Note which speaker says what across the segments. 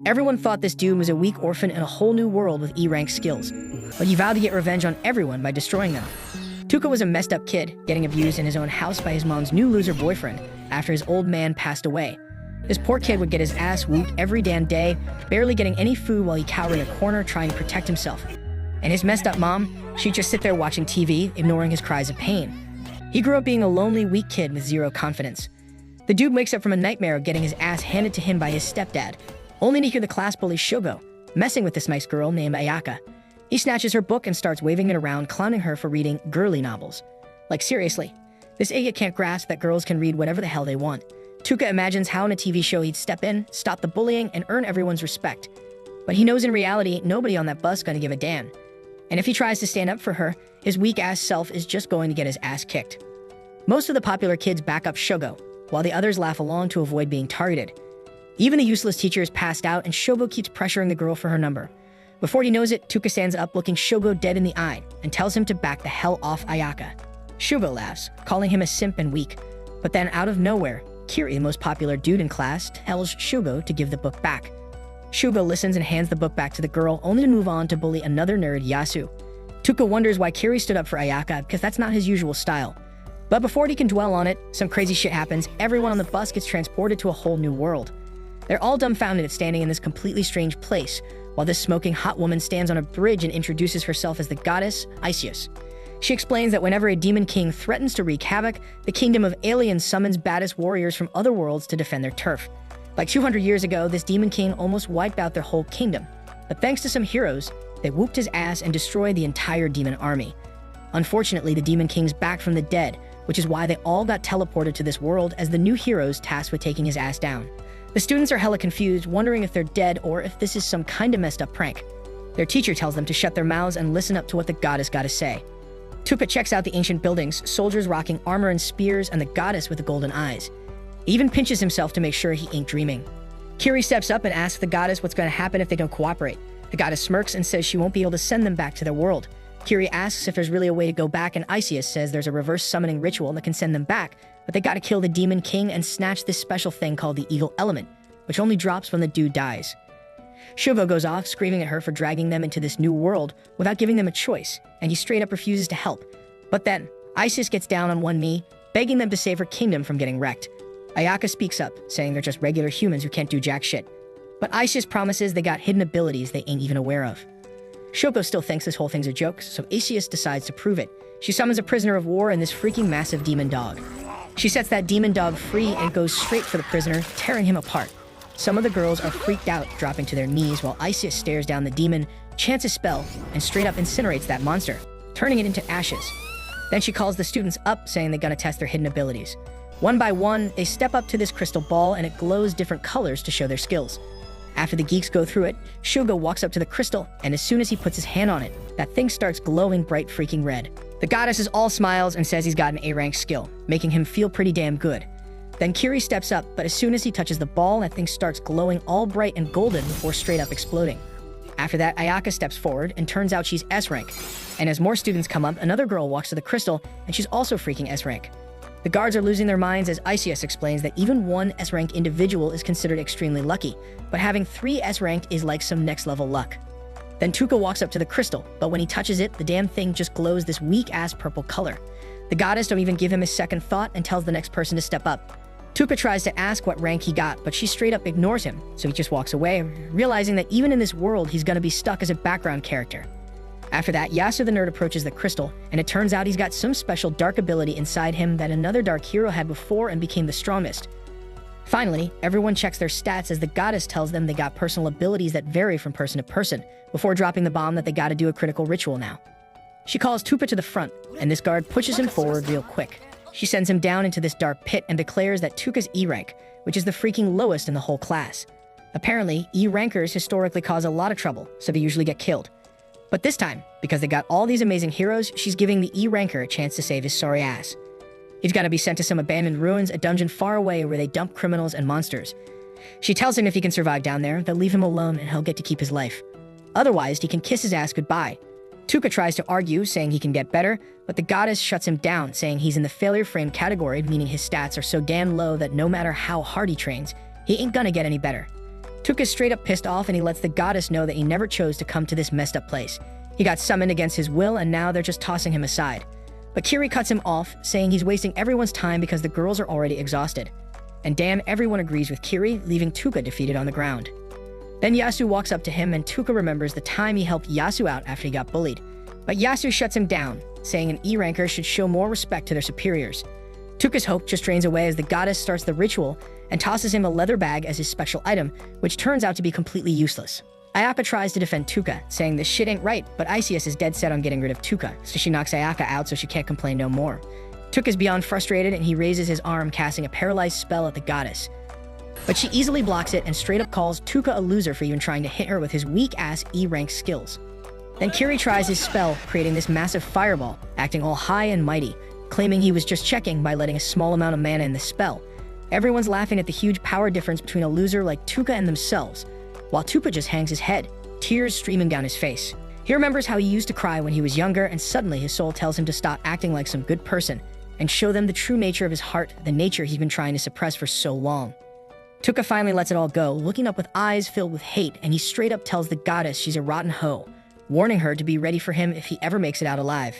Speaker 1: Everyone thought this dude was a weak orphan in a whole new world with E-rank skills, but he vowed to get revenge on everyone by destroying them. Tuka was a messed up kid, getting abused in his own house by his mom's new loser boyfriend after his old man passed away. This poor kid would get his ass whooped every damn day, barely getting any food while he cowered in a corner trying to protect himself. And his messed up mom, she'd just sit there watching TV, ignoring his cries of pain. He grew up being a lonely, weak kid with zero confidence. The dude wakes up from a nightmare of getting his ass handed to him by his stepdad, only to hear the class bully Shogo messing with this nice girl named Ayaka. He snatches her book and starts waving it around, clowning her for reading girly novels. Like, seriously, this idiot can't grasp that girls can read whatever the hell they want. Tuka imagines how in a TV show he'd step in, stop the bullying, and earn everyone's respect. But he knows in reality, nobody on that bus gonna give a damn. And if he tries to stand up for her, his weak-ass self is just going to get his ass kicked. Most of the popular kids back up Shogo, while the others laugh along to avoid being targeted. Even the useless teacher is passed out, and Shogo keeps pressuring the girl for her number. Before he knows it, Tuka stands up looking Shogo dead in the eye and tells him to back the hell off Ayaka. Shogo laughs, calling him a simp and weak. But then out of nowhere, Kiri, the most popular dude in class, tells Shogo to give the book back. Shogo listens and hands the book back to the girl, only to move on to bully another nerd, Yasu. Tuka wonders why Kiri stood up for Ayaka, because that's not his usual style. But before he can dwell on it, some crazy shit happens. Everyone on the bus gets transported to a whole new world. They're all dumbfounded at standing in this completely strange place, while this smoking hot woman stands on a bridge and introduces herself as the goddess Isekai. She explains that whenever a demon king threatens to wreak havoc, the kingdom of aliens summons baddest warriors from other worlds to defend their turf. Like 200 years ago, this demon king almost wiped out their whole kingdom. But thanks to some heroes, they whooped his ass and destroyed the entire demon army. Unfortunately, the demon king's back from the dead, which is why they all got teleported to this world as the new heroes tasked with taking his ass down. The students are hella confused, wondering if they're dead or if this is some kinda messed up prank. Their teacher tells them to shut their mouths and listen up to what the goddess gotta say. Tuka checks out the ancient buildings, soldiers rocking armor and spears, and the goddess with the golden eyes. He even pinches himself to make sure he ain't dreaming. Kiri steps up and asks the goddess what's gonna happen if they don't cooperate. The goddess smirks and says she won't be able to send them back to their world. Kiri asks if there's really a way to go back, and Isekai says there's a reverse summoning ritual that can send them back, but they gotta kill the demon king and snatch this special thing called the eagle element, which only drops when the dude dies. Shogo goes off, screaming at her for dragging them into this new world without giving them a choice, and he straight up refuses to help. But then, Isekai gets down on one knee, begging them to save her kingdom from getting wrecked. Ayaka speaks up, saying they're just regular humans who can't do jack shit. But Isekai promises they got hidden abilities they ain't even aware of. Shoko still thinks this whole thing's a joke, so Isekai decides to prove it. She summons a prisoner of war and this freaking massive demon dog. She sets that demon dog free and goes straight for the prisoner, tearing him apart. Some of the girls are freaked out, dropping to their knees while Isekai stares down the demon, chants a spell, and straight up incinerates that monster, turning it into ashes. Then she calls the students up, saying they're gonna test their hidden abilities. One by one, they step up to this crystal ball and it glows different colors to show their skills. After the geeks go through it, Shogo walks up to the crystal, and as soon as he puts his hand on it, that thing starts glowing bright freaking red. The goddess is all smiles and says he's got an A-rank skill, making him feel pretty damn good. Then Kiri steps up, but as soon as he touches the ball, that thing starts glowing all bright and golden before straight up exploding. After that, Ayaka steps forward, and turns out she's S-rank. And as more students come up, another girl walks to the crystal, and she's also freaking S-rank. The guards are losing their minds as Isekai explains that even one S-rank individual is considered extremely lucky, but having 3 S-rank is like some next-level luck. Then Tuka walks up to the crystal, but when he touches it, the damn thing just glows this weak-ass purple color. The goddess don't even give him a second thought and tells the next person to step up. Tuka tries to ask what rank he got, but she straight up ignores him, so he just walks away, realizing that even in this world, he's gonna be stuck as a background character. After that, Yasu the nerd approaches the crystal, and it turns out he's got some special dark ability inside him that another dark hero had before and became the strongest. Finally, everyone checks their stats as the goddess tells them they got personal abilities that vary from person to person, before dropping the bomb that they gotta do a critical ritual now. She calls Tupa to the front, and this guard pushes him forward real quick. She sends him down into this dark pit and declares that Tuka's E-rank, which is the freaking lowest in the whole class. Apparently, E-rankers historically cause a lot of trouble, so they usually get killed. But this time, because they got all these amazing heroes, she's giving the E-ranker a chance to save his sorry ass. He's gotta be sent to some abandoned ruins, a dungeon far away where they dump criminals and monsters. She tells him if he can survive down there, they'll leave him alone and he'll get to keep his life. Otherwise, he can kiss his ass goodbye. Tuka tries to argue, saying he can get better, but the goddess shuts him down, saying he's in the failure frame category, meaning his stats are so damn low that no matter how hard he trains, he ain't gonna get any better. Tuka's straight up pissed off and he lets the goddess know that he never chose to come to this messed up place. He got summoned against his will and now they're just tossing him aside. But Kiri cuts him off, saying he's wasting everyone's time because the girls are already exhausted. And damn, everyone agrees with Kiri, leaving Tuka defeated on the ground. Then Yasu walks up to him and Tuka remembers the time he helped Yasu out after he got bullied. But Yasu shuts him down, saying an E-ranker should show more respect to their superiors. Tuka's hope just drains away as the goddess starts the ritual and tosses him a leather bag as his special item, which turns out to be completely useless. Ayaka tries to defend Tuka, saying this shit ain't right, but Iseus is dead set on getting rid of Tuka, so she knocks Ayaka out so she can't complain no more. Tuka's beyond frustrated and he raises his arm, casting a paralyzed spell at the goddess. But she easily blocks it and straight up calls Tuka a loser for even trying to hit her with his weak-ass E-rank skills. Then Kiri tries his spell, creating this massive fireball, acting all high and mighty, claiming he was just checking by letting a small amount of mana in the spell. Everyone's laughing at the huge power difference between a loser like Tuka and themselves, while Tuka just hangs his head, tears streaming down his face. He remembers how he used to cry when he was younger, and suddenly his soul tells him to stop acting like some good person and show them the true nature of his heart, the nature he's been trying to suppress for so long. Tuka finally lets it all go, looking up with eyes filled with hate, and he straight up tells the goddess she's a rotten hoe, warning her to be ready for him if he ever makes it out alive.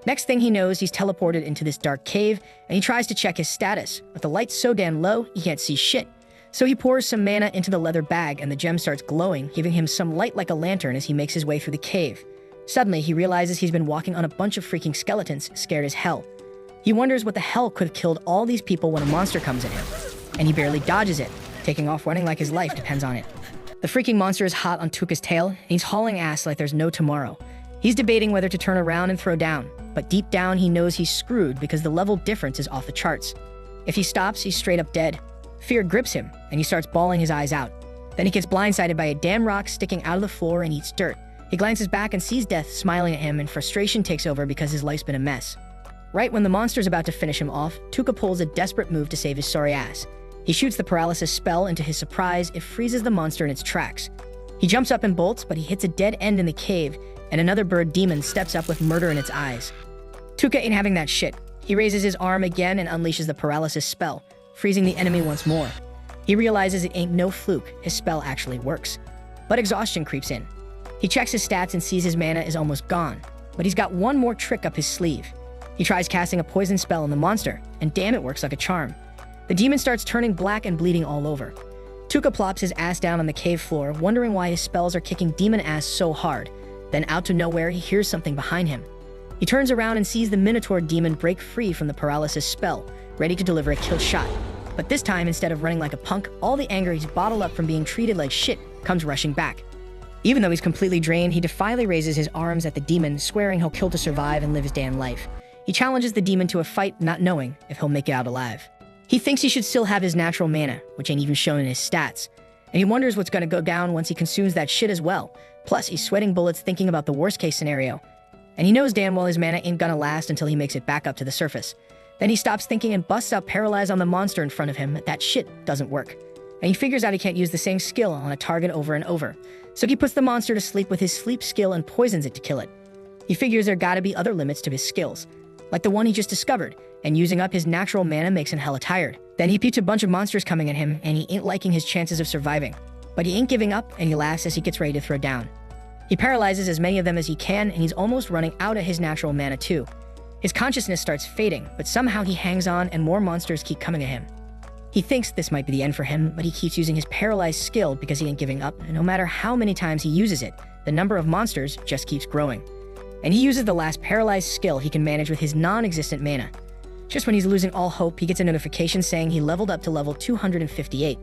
Speaker 1: Next thing he knows, he's teleported into this dark cave, and he tries to check his status, but the light's so damn low, he can't see shit. So he pours some mana into the leather bag, and the gem starts glowing, giving him some light like a lantern as he makes his way through the cave. Suddenly, he realizes he's been walking on a bunch of freaking skeletons, scared as hell. He wonders what the hell could have killed all these people when a monster comes at him, and he barely dodges it, taking off running like his life depends on it. The freaking monster is hot on Tuka's tail, and he's hauling ass like there's no tomorrow. He's debating whether to turn around and throw down, but deep down he knows he's screwed because the level difference is off the charts. If he stops, he's straight up dead. Fear grips him, and he starts bawling his eyes out. Then he gets blindsided by a damn rock sticking out of the floor and eats dirt. He glances back and sees Death smiling at him, and frustration takes over because his life's been a mess. Right when the monster's about to finish him off, Tuka pulls a desperate move to save his sorry ass. He shoots the paralysis spell, and to his surprise, it freezes the monster in its tracks. He jumps up and bolts, but he hits a dead end in the cave, and another bird demon steps up with murder in its eyes. Tuka ain't having that shit. He raises his arm again and unleashes the paralysis spell, freezing the enemy once more. He realizes it ain't no fluke, his spell actually works. But exhaustion creeps in. He checks his stats and sees his mana is almost gone, but he's got one more trick up his sleeve. He tries casting a poison spell on the monster, and damn, it works like a charm. The demon starts turning black and bleeding all over. Tuka plops his ass down on the cave floor, wondering why his spells are kicking demon ass so hard. Then out of nowhere, he hears something behind him. He turns around and sees the Minotaur demon break free from the paralysis spell, ready to deliver a kill shot. But this time, instead of running like a punk, all the anger he's bottled up from being treated like shit comes rushing back. Even though he's completely drained, he defiantly raises his arms at the demon, swearing he'll kill to survive and live his damn life. He challenges the demon to a fight, not knowing if he'll make it out alive. He thinks he should still have his natural mana, which ain't even shown in his stats. And he wonders what's gonna go down once he consumes that shit as well. Plus, he's sweating bullets thinking about the worst case scenario. And he knows damn well his mana ain't gonna last until he makes it back up to the surface. Then he stops thinking and busts out Paralyze on the monster in front of him. That shit doesn't work. And he figures out he can't use the same skill on a target over and over. So he puts the monster to sleep with his sleep skill and poisons it to kill it. He figures there gotta be other limits to his skills, like the one he just discovered, and using up his natural mana makes him hella tired. Then he peeps a bunch of monsters coming at him, and he ain't liking his chances of surviving. But he ain't giving up, and he laughs as he gets ready to throw down. He paralyzes as many of them as he can, and he's almost running out of his natural mana too. His consciousness starts fading, but somehow he hangs on and more monsters keep coming at him. He thinks this might be the end for him, but he keeps using his paralyzed skill because he ain't giving up, and no matter how many times he uses it, the number of monsters just keeps growing. And he uses the last paralyzed skill he can manage with his non-existent mana. Just when he's losing all hope, he gets a notification saying he leveled up to level 258,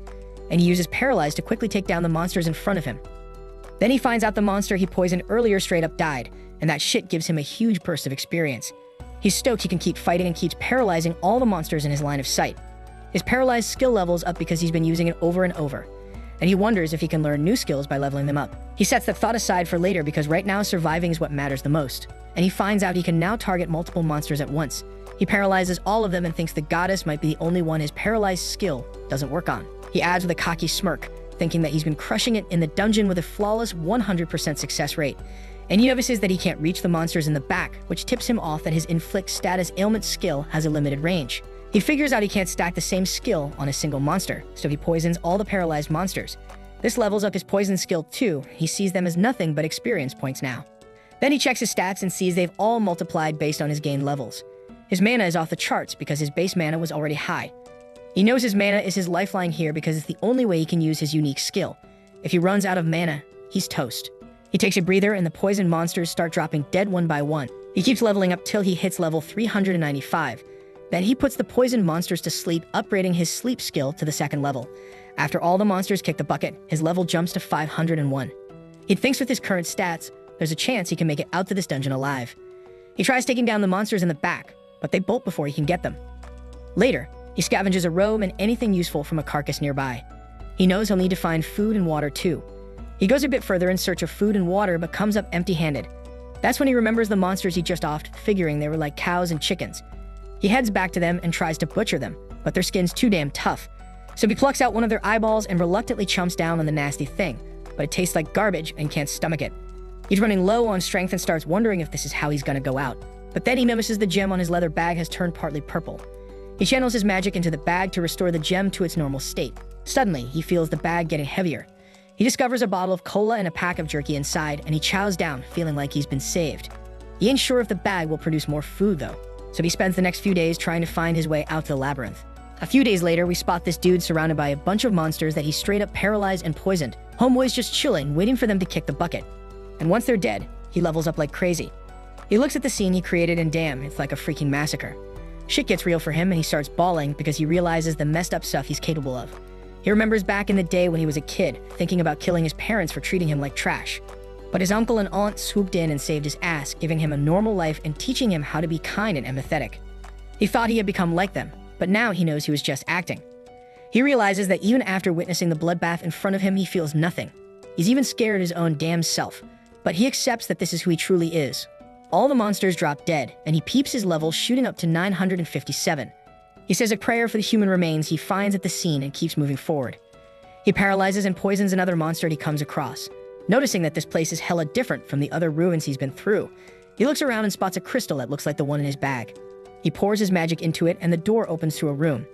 Speaker 1: and he uses Paralyze to quickly take down the monsters in front of him. Then he finds out the monster he poisoned earlier straight up died, and that shit gives him a huge burst of experience. He's stoked he can keep fighting and keeps paralyzing all the monsters in his line of sight. His paralyzed skill level's up because he's been using it over and over, and he wonders if he can learn new skills by leveling them up. He sets that thought aside for later because right now surviving is what matters the most, and he finds out he can now target multiple monsters at once. He paralyzes all of them and thinks the goddess might be the only one his paralyzed skill doesn't work on. He adds with a cocky smirk, thinking that he's been crushing it in the dungeon with a flawless 100% success rate. And he notices that he can't reach the monsters in the back, which tips him off that his inflict status ailment skill has a limited range. He figures out he can't stack the same skill on a single monster, so he poisons all the paralyzed monsters. This levels up his poison skill too. He sees them as nothing but experience points now. Then he checks his stats and sees they've all multiplied based on his gained levels. His mana is off the charts because his base mana was already high. He knows his mana is his lifeline here because it's the only way he can use his unique skill. If he runs out of mana, he's toast. He takes a breather and the poison monsters start dropping dead one by one. He keeps leveling up till he hits level 395. Then he puts the poison monsters to sleep, upgrading his sleep skill to the second level. After all the monsters kick the bucket, his level jumps to 501. He thinks with his current stats, there's a chance he can make it out to this dungeon alive. He tries taking down the monsters in the back, but they bolt before he can get them. Later, he scavenges a robe and anything useful from a carcass nearby. He knows he'll need to find food and water too. He goes a bit further in search of food and water, but comes up empty-handed. That's when he remembers the monsters he just offed, figuring they were like cows and chickens. He heads back to them and tries to butcher them, but their skin's too damn tough. So he plucks out one of their eyeballs and reluctantly chomps down on the nasty thing, but it tastes like garbage and can't stomach it. He's running low on strength and starts wondering if this is how he's gonna go out. But then he notices the gem on his leather bag has turned partly purple. He channels his magic into the bag to restore the gem to its normal state. Suddenly, he feels the bag getting heavier. He discovers a bottle of cola and a pack of jerky inside, and he chows down, feeling like he's been saved. He ain't sure if the bag will produce more food, though, so he spends the next few days trying to find his way out to the labyrinth. A few days later, we spot this dude surrounded by a bunch of monsters that he's straight up paralyzed and poisoned. Homeboy's just chilling, waiting for them to kick the bucket. And once they're dead, he levels up like crazy. He looks at the scene he created and damn, it's like a freaking massacre. Shit gets real for him and he starts bawling because he realizes the messed up stuff he's capable of. He remembers back in the day when he was a kid, thinking about killing his parents for treating him like trash. But his uncle and aunt swooped in and saved his ass, giving him a normal life and teaching him how to be kind and empathetic. He thought he had become like them, but now he knows he was just acting. He realizes that even after witnessing the bloodbath in front of him, he feels nothing. He's even scared of his own damn self, but he accepts that this is who he truly is. All the monsters drop dead, and he peeps his level shooting up to 957. He says a prayer for the human remains he finds at the scene and keeps moving forward. He paralyzes and poisons another monster he comes across. Noticing that this place is hella different from the other ruins he's been through, he looks around and spots a crystal that looks like the one in his bag. He pours his magic into it and the door opens to a room.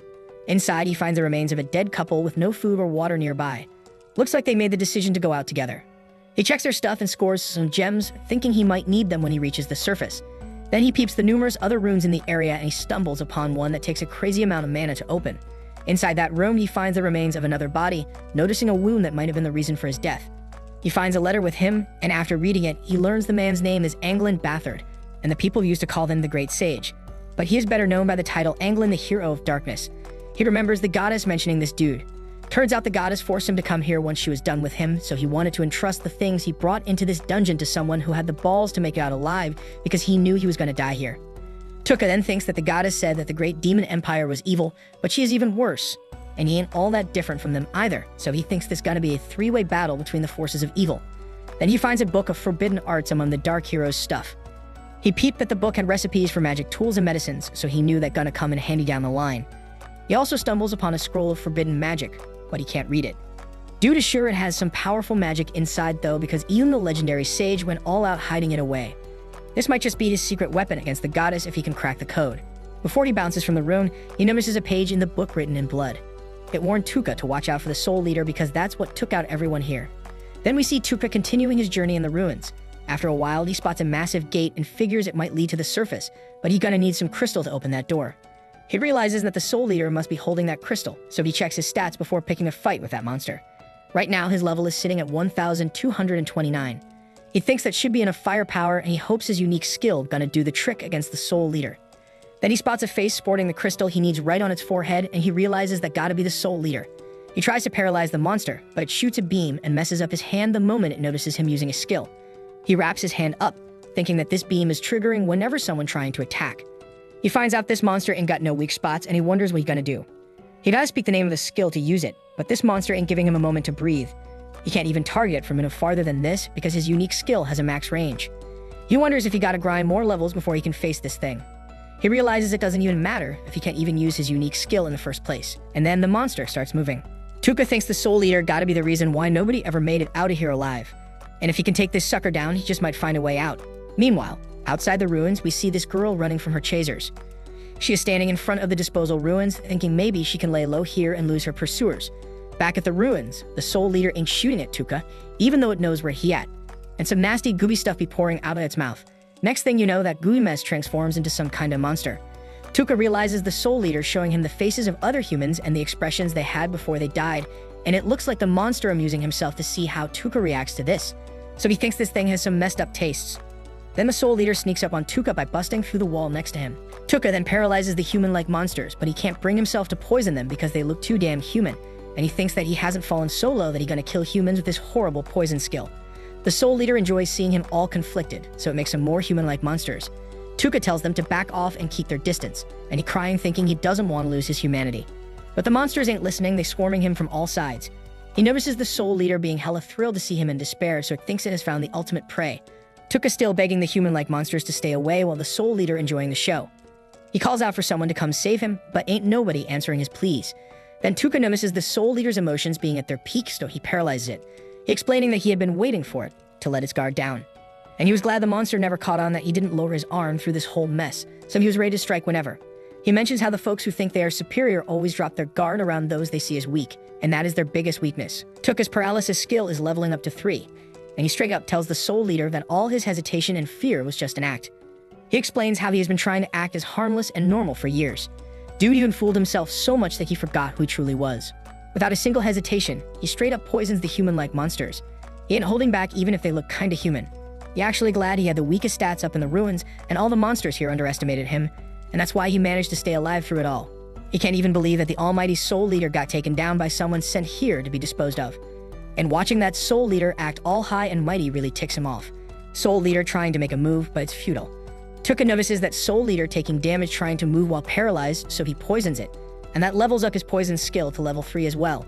Speaker 1: Inside, he finds the remains of a dead couple with no food or water nearby. Looks like they made the decision to go out together. He checks their stuff and scores some gems, thinking he might need them when he reaches the surface. Then he peeps the numerous other runes in the area and he stumbles upon one that takes a crazy amount of mana to open. Inside that room, he finds the remains of another body, noticing a wound that might have been the reason for his death. He finds a letter with him, and after reading it, he learns the man's name is Anglin Bathard, and the people used to call him the Great Sage. But he is better known by the title Anglin the Hero of Darkness. He remembers the goddess mentioning this dude. Turns out the goddess forced him to come here once she was done with him, so he wanted to entrust the things he brought into this dungeon to someone who had the balls to make it out alive because he knew he was going to die here. Tuka then thinks that the goddess said that the great demon empire was evil, but she is even worse, and he ain't all that different from them either, so he thinks there's gonna be a three-way battle between the forces of evil. Then he finds a book of forbidden arts among the dark hero's stuff. He peeped that the book had recipes for magic tools and medicines, so he knew that gonna come in handy down the line. He also stumbles upon a scroll of forbidden magic, but he can't read it. Dude is sure it has some powerful magic inside though, because even the legendary sage went all out hiding it away. This might just be his secret weapon against the goddess if he can crack the code. Before he bounces from the room, he notices a page in the book written in blood. It warned Tuka to watch out for the soul leader because that's what took out everyone here. Then we see Tuka continuing his journey in the ruins. After a while, he spots a massive gate and figures it might lead to the surface, but he's gonna need some crystal to open that door. He realizes that the soul leader must be holding that crystal, so he checks his stats before picking a fight with that monster. Right now, his level is sitting at 1,229. He thinks that should be enough firepower, and he hopes his unique skill gonna do the trick against the soul leader. Then he spots a face sporting the crystal he needs right on its forehead, and he realizes that gotta be the soul leader. He tries to paralyze the monster, but it shoots a beam and messes up his hand the moment it notices him using a skill. He wraps his hand up, thinking that this beam is triggering whenever someone trying to attack. He finds out this monster ain't got no weak spots, and he wonders what he's gonna do. He gotta speak the name of the skill to use it, but this monster ain't giving him a moment to breathe. He can't even target it from no farther than this because his unique skill has a max range. He wonders if he gotta grind more levels before he can face this thing. He realizes it doesn't even matter if he can't even use his unique skill in the first place. And then the monster starts moving. Tuka thinks the soul leader gotta be the reason why nobody ever made it out of here alive. And if he can take this sucker down, he just might find a way out. Meanwhile, outside the ruins, we see this girl running from her chasers. She is standing in front of the disposal ruins, thinking maybe she can lay low here and lose her pursuers. Back at the ruins, the Soul Leader ain't shooting at Tuka, even though it knows where he at, and some nasty gooey stuff be pouring out of its mouth. Next thing you know, that gooey mess transforms into some kind of monster. Tuka realizes the Soul Leader showing him the faces of other humans and the expressions they had before they died, and it looks like the monster amusing himself to see how Tuka reacts to this. So he thinks this thing has some messed up tastes. Then the Soul Leader sneaks up on Tuka by busting through the wall next to him. Tuka then paralyzes the human-like monsters, but he can't bring himself to poison them because they look too damn human, and he thinks that he hasn't fallen so low that he's gonna kill humans with this horrible poison skill. The Soul Leader enjoys seeing him all conflicted, so it makes him more human-like monsters. Tuka tells them to back off and keep their distance, and he's crying thinking he doesn't want to lose his humanity. But the monsters ain't listening, they swarming him from all sides. He notices the Soul Leader being hella thrilled to see him in despair, so it thinks it has found the ultimate prey. Tuka still begging the human-like monsters to stay away while the Soul Leader enjoying the show. He calls out for someone to come save him, but ain't nobody answering his pleas. Then Tuka notices the Soul Leader's emotions being at their peak, so he paralyzes it, explaining that he had been waiting for it to let its guard down. And he was glad the monster never caught on that he didn't lower his arm through this whole mess, so he was ready to strike whenever. He mentions how the folks who think they are superior always drop their guard around those they see as weak, and that is their biggest weakness. Tuka's paralysis skill is leveling up to 3, and he straight up tells the Soul Leader that all his hesitation and fear was just an act. He explains how he has been trying to act as harmless and normal for years. Dude even fooled himself so much that he forgot who he truly was. Without a single hesitation, he straight up poisons the human-like monsters. He ain't holding back even if they look kinda human. He's actually glad he had the weakest stats up in the ruins, and all the monsters here underestimated him, and that's why he managed to stay alive through it all. He can't even believe that the almighty Soul Leader got taken down by someone sent here to be disposed of. And watching that Soul Leader act all high and mighty really ticks him off. Soul Leader trying to make a move, but it's futile. Tuka notices that Soul Leader taking damage trying to move while paralyzed, so he poisons it, and that levels up his poison skill to level 3 as well.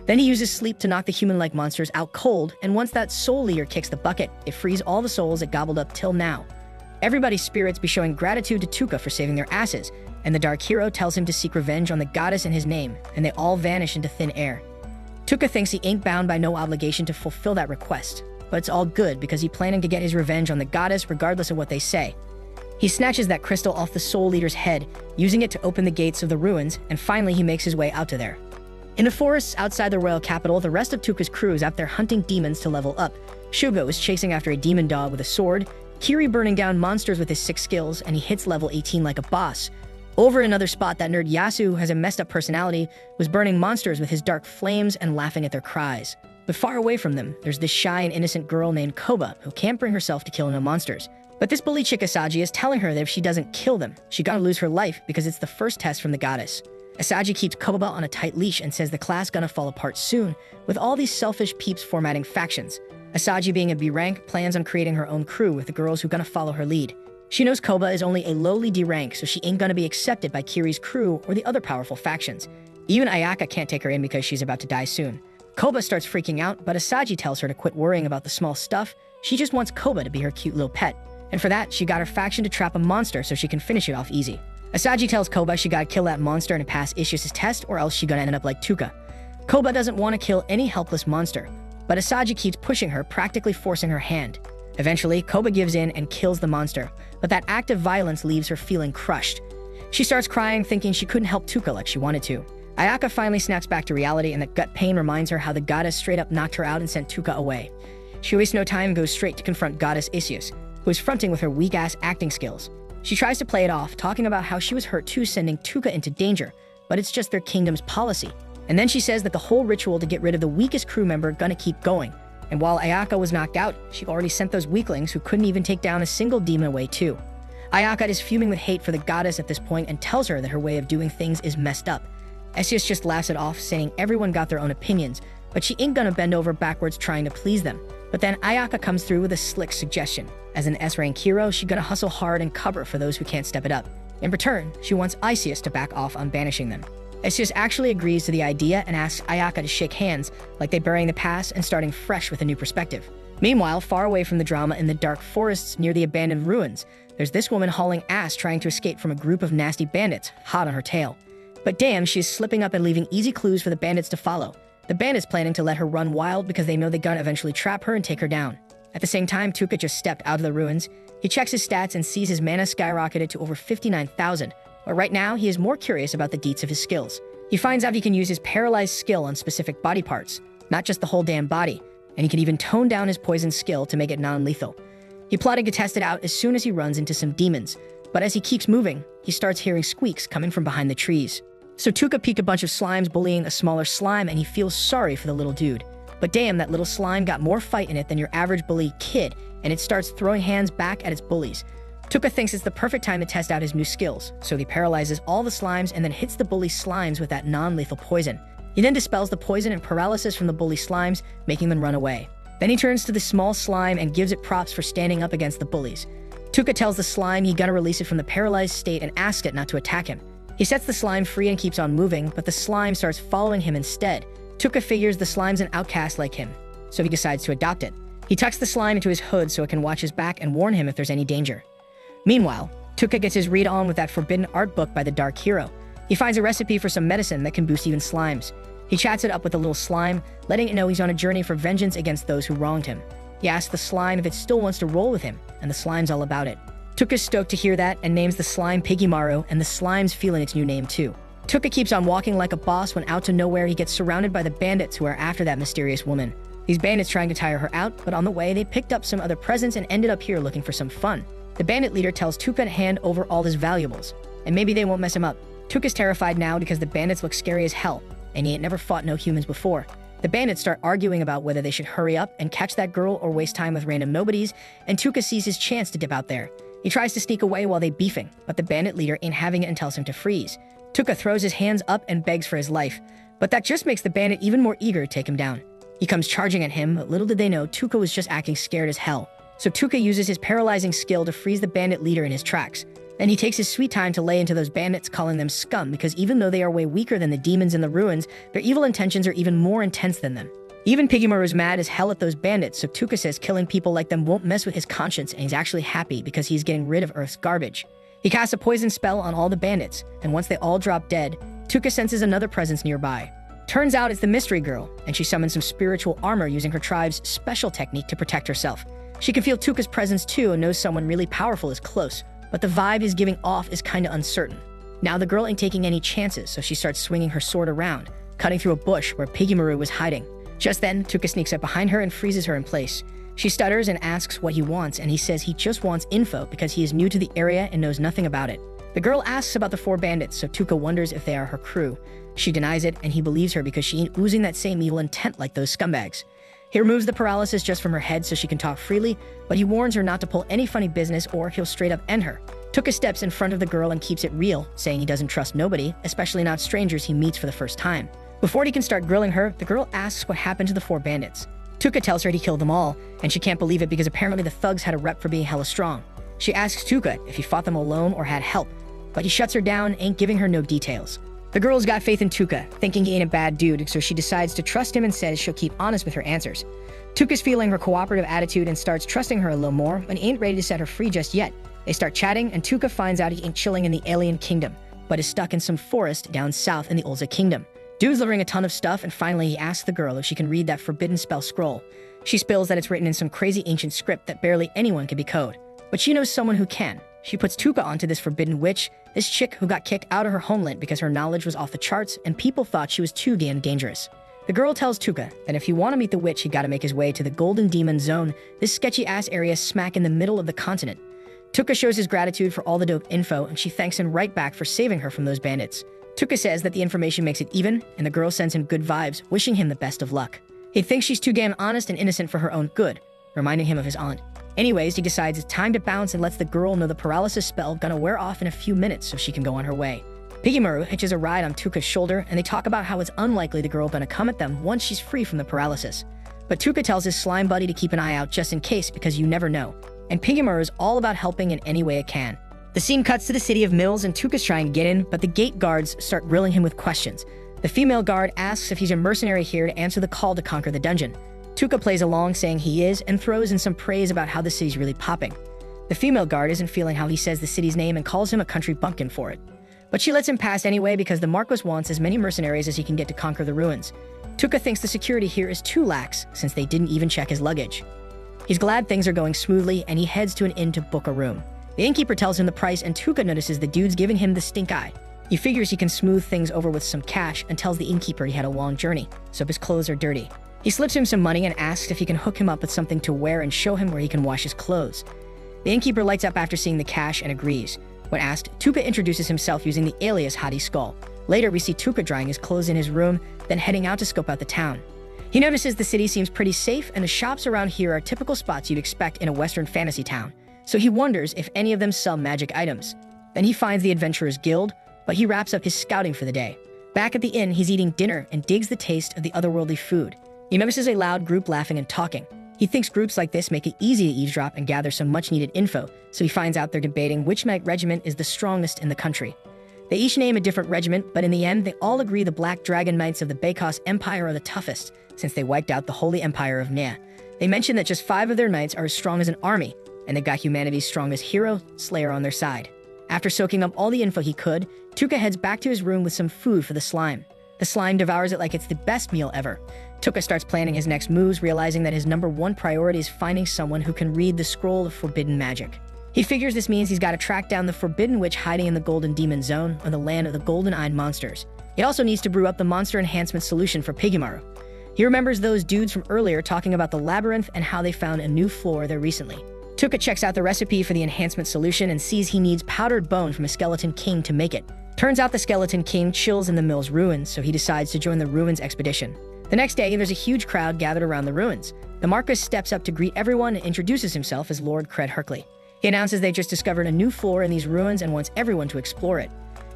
Speaker 1: Then he uses sleep to knock the human-like monsters out cold, and once that Soul Leader kicks the bucket, it frees all the souls it gobbled up till now. Everybody's spirits be showing gratitude to Tuka for saving their asses, and the Dark Hero tells him to seek revenge on the goddess in his name, and they all vanish into thin air. Tuka thinks he ain't bound by no obligation to fulfill that request, but it's all good because he's planning to get his revenge on the goddess regardless of what they say. He snatches that crystal off the Soul Leader's head, using it to open the gates of the ruins, and finally he makes his way out to there. In the forests outside the royal capital, the rest of Tuka's crew is out there hunting demons to level up. Shugo is chasing after a demon dog with a sword, Kiri burning down monsters with his 6 skills, and he hits level 18 like a boss. Over in another spot, that nerd Yasu, who has a messed up personality, was burning monsters with his dark flames and laughing at their cries. But far away from them, there's this shy and innocent girl named Koba, who can't bring herself to kill no monsters. But this bully chick Asagi is telling her that if she doesn't kill them, she gotta lose her life because it's the first test from the goddess. Asagi keeps Koba on a tight leash and says the class gonna fall apart soon, with all these selfish peeps formatting factions. Asagi, being a B rank, plans on creating her own crew with the girls who gonna follow her lead. She knows Koba is only a lowly D rank, so she ain't gonna be accepted by Kiri's crew or the other powerful factions. Even Ayaka can't take her in because she's about to die soon. Koba starts freaking out, but Asagi tells her to quit worrying about the small stuff. She just wants Koba to be her cute little pet. And for that, she got her faction to trap a monster so she can finish it off easy. Asagi tells Koba she gotta kill that monster and pass Ishius' test, or else she gonna end up like Tuka. Koba doesn't want to kill any helpless monster, but Asagi keeps pushing her, practically forcing her hand. Eventually, Koba gives in and kills the monster, but that act of violence leaves her feeling crushed. She starts crying, thinking she couldn't help Tuka like she wanted to. Ayaka finally snaps back to reality, and that gut pain reminds her how the goddess straight up knocked her out and sent Tuka away. She wastes no time and goes straight to confront goddess Ishius, who is fronting with her weak-ass acting skills. She tries to play it off, talking about how she was hurt too, sending Tuka into danger, but it's just their kingdom's policy. And then she says that the whole ritual to get rid of the weakest crew member gonna keep going. And while Ayaka was knocked out, she already sent those weaklings who couldn't even take down a single demon away too. Ayaka is fuming with hate for the goddess at this point and tells her that her way of doing things is messed up. Ishius just laughs it off, saying everyone got their own opinions, but she ain't gonna bend over backwards trying to please them. But then Ayaka comes through with a slick suggestion. As an S-rank hero, she's gonna hustle hard and cover for those who can't step it up. In return, she wants Ishius to back off on banishing them. Ishius actually agrees to the idea and asks Ayaka to shake hands, like they burying the past and starting fresh with a new perspective. Meanwhile, far away from the drama in the dark forests near the abandoned ruins, there's this woman hauling ass trying to escape from a group of nasty bandits, hot on her tail. But damn, she's slipping up and leaving easy clues for the bandits to follow. The bandits planning to let her run wild because they know they're gonna eventually trap her and take her down. At the same time, Tuka just stepped out of the ruins. He checks his stats and sees his mana skyrocketed to over 59,000, but right now he is more curious about the deets of his skills. He finds out he can use his paralyzed skill on specific body parts, not just the whole damn body, and he can even tone down his poison skill to make it non-lethal. He plotted to test it out as soon as he runs into some demons, but as he keeps moving, he starts hearing squeaks coming from behind the trees. So Tuka peeked a bunch of slimes bullying a smaller slime, and he feels sorry for the little dude. But damn, that little slime got more fight in it than your average bully kid, and it starts throwing hands back at its bullies. Tuka thinks it's the perfect time to test out his new skills, so he paralyzes all the slimes and then hits the bully slimes with that non-lethal poison. He then dispels the poison and paralysis from the bully slimes, making them run away. Then he turns to the small slime and gives it props for standing up against the bullies. Tuka tells the slime he gotta release it from the paralyzed state and asks it not to attack him. He sets the slime free and keeps on moving, but the slime starts following him instead. Tuka figures the slime's an outcast like him, so he decides to adopt it. He tucks the slime into his hood so it can watch his back and warn him if there's any danger. Meanwhile, Tuka gets his read on with that forbidden art book by the Dark Hero. He finds a recipe for some medicine that can boost even slimes. He chats it up with the little slime, letting it know he's on a journey for vengeance against those who wronged him. He asks the slime if it still wants to roll with him, and the slime's all about it. Tuka's stoked to hear that and names the slime Piggymaru, and the slime's feeling its new name too. Tuka keeps on walking like a boss when out to nowhere he gets surrounded by the bandits who are after that mysterious woman. These bandits trying to tire her out, but on the way they picked up some other presents and ended up here looking for some fun. The bandit leader tells Tuka to hand over all his valuables, and maybe they won't mess him up. Tuka's terrified now because the bandits look scary as hell, and he ain't never fought no humans before. The bandits start arguing about whether they should hurry up and catch that girl or waste time with random nobodies, and Tuka sees his chance to dip out there. He tries to sneak away while they beefing, but the bandit leader ain't having it and tells him to freeze. Tuka throws his hands up and begs for his life, but that just makes the bandit even more eager to take him down. He comes charging at him, but little did they know Tuka was just acting scared as hell. So Tuka uses his paralyzing skill to freeze the bandit leader in his tracks. Then he takes his sweet time to lay into those bandits, calling them scum, because even though they are way weaker than the demons in the ruins, their evil intentions are even more intense than them. Even Piggymaru's mad as hell at those bandits, so Tuka says killing people like them won't mess with his conscience, and he's actually happy because he's getting rid of Earth's garbage. He casts a poison spell on all the bandits, and once they all drop dead, Tuka senses another presence nearby. Turns out it's the mystery girl, and she summons some spiritual armor using her tribe's special technique to protect herself. She can feel Tuka's presence too and knows someone really powerful is close, but the vibe he's giving off is kinda uncertain. Now the girl ain't taking any chances, so she starts swinging her sword around, cutting through a bush where Piggymaru was hiding. Just then, Tuka sneaks up behind her and freezes her in place. She stutters and asks what he wants, and he says he just wants info because he is new to the area and knows nothing about it. The girl asks about the 4 bandits, so Tuka wonders if they are her crew. She denies it, and he believes her because she ain't oozing that same evil intent like those scumbags. He removes the paralysis just from her head so she can talk freely, but he warns her not to pull any funny business or he'll straight up end her. Tuka steps in front of the girl and keeps it real, saying he doesn't trust nobody, especially not strangers he meets for the first time. Before he can start grilling her, the girl asks what happened to the 4 bandits. Tuka tells her he killed them all, and she can't believe it because apparently the thugs had a rep for being hella strong. She asks Tuka if he fought them alone or had help, but he shuts her down, ain't giving her no details. The girl's got faith in Tuka, thinking he ain't a bad dude, so she decides to trust him and says she'll keep honest with her answers. Tuka's feeling her cooperative attitude and starts trusting her a little more, but he ain't ready to set her free just yet. They start chatting, and Tuka finds out he ain't chilling in the alien kingdom, but is stuck in some forest down south in the Ulza kingdom. Dude's delivering a ton of stuff, and finally he asks the girl if she can read that forbidden spell scroll. She spills that it's written in some crazy ancient script that barely anyone can decode, but she knows someone who can. She puts Tuka onto this forbidden witch, this chick who got kicked out of her homeland because her knowledge was off the charts and people thought she was too damn dangerous. The girl tells Tuka that if you want to meet the witch, he gotta make his way to the Golden Demon Zone, this sketchy-ass area smack in the middle of the continent. Tuka shows his gratitude for all the dope info, and she thanks him right back for saving her from those bandits. Tuka says that the information makes it even, and the girl sends him good vibes, wishing him the best of luck. He thinks she's too damn honest and innocent for her own good, reminding him of his aunt. Anyways, he decides it's time to bounce and lets the girl know the paralysis spell gonna wear off in a few minutes so she can go on her way. Piggymaru hitches a ride on Tuka's shoulder, and they talk about how it's unlikely the girl gonna come at them once she's free from the paralysis. But Tuka tells his slime buddy to keep an eye out just in case because you never know. And Piggymaru is all about helping in any way it can. The scene cuts to the city of Mills, and Tuka's trying to get in, but the gate guards start grilling him with questions. The female guard asks if he's a mercenary here to answer the call to conquer the dungeon. Tuka plays along saying he is and throws in some praise about how the city's really popping. The female guard isn't feeling how he says the city's name and calls him a country bumpkin for it. But she lets him pass anyway because the Marquis wants as many mercenaries as he can get to conquer the ruins. Tuka thinks the security here is too lax since they didn't even check his luggage. He's glad things are going smoothly, and he heads to an inn to book a room. The innkeeper tells him the price, and Tuka notices the dude's giving him the stink eye. He figures he can smooth things over with some cash and tells the innkeeper he had a long journey, so his clothes are dirty. He slips him some money and asks if he can hook him up with something to wear and show him where he can wash his clothes. The innkeeper lights up after seeing the cash and agrees. When asked, Tuka introduces himself using the alias Hadi Skull. Later, we see Tuka drying his clothes in his room, then heading out to scope out the town. He notices the city seems pretty safe and the shops around here are typical spots you'd expect in a Western fantasy town, so he wonders if any of them sell magic items. Then he finds the Adventurers Guild, but he wraps up his scouting for the day. Back at the inn, he's eating dinner and digs the taste of the otherworldly food. He notices a loud group laughing and talking. He thinks groups like this make it easy to eavesdrop and gather some much-needed info, so he finds out they're debating which regiment is the strongest in the country. They each name a different regiment, but in the end, they all agree the Black Dragon Knights of the Bekos Empire are the toughest, since they wiped out the Holy Empire of Nea. They mention that just 5 of their knights are as strong as an army, and they got humanity's strongest hero, Slayer, on their side. After soaking up all the info he could, Tuka heads back to his room with some food for the slime. The slime devours it like it's the best meal ever. Tuka starts planning his next moves, realizing that his #1 priority is finding someone who can read the scroll of forbidden magic. He figures this means he's got to track down the forbidden witch hiding in the Golden Demon Zone, or the land of the golden-eyed monsters. He also needs to brew up the monster enhancement solution for Pigimaru. He remembers those dudes from earlier talking about the labyrinth and how they found a new floor there recently. Tuka checks out the recipe for the enhancement solution and sees he needs powdered bone from a skeleton king to make it. Turns out the skeleton king chills in the mill's ruins, so he decides to join the ruins expedition. The next day, there's a huge crowd gathered around the ruins. The Marquis steps up to greet everyone and introduces himself as Lord Cred Hercley. He announces they just discovered a new floor in these ruins and wants everyone to explore it.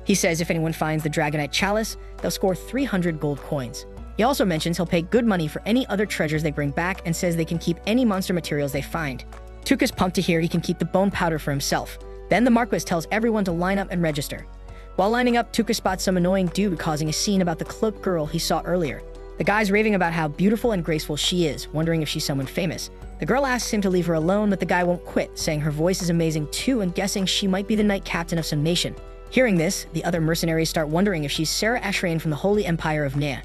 Speaker 1: He says if anyone finds the Dragonite Chalice, they'll score 300 gold coins. He also mentions he'll pay good money for any other treasures they bring back and says they can keep any monster materials they find. Tuka's pumped to hear he can keep the bone powder for himself. Then the Marquis tells everyone to line up and register. While lining up, Tuka spots some annoying dude causing a scene about the cloaked girl he saw earlier. The guy's raving about how beautiful and graceful she is, wondering if she's someone famous. The girl asks him to leave her alone, but the guy won't quit, saying her voice is amazing too and guessing she might be the knight captain of some nation. Hearing this, the other mercenaries start wondering if she's Sarah Ashrain from the Holy Empire of Nea.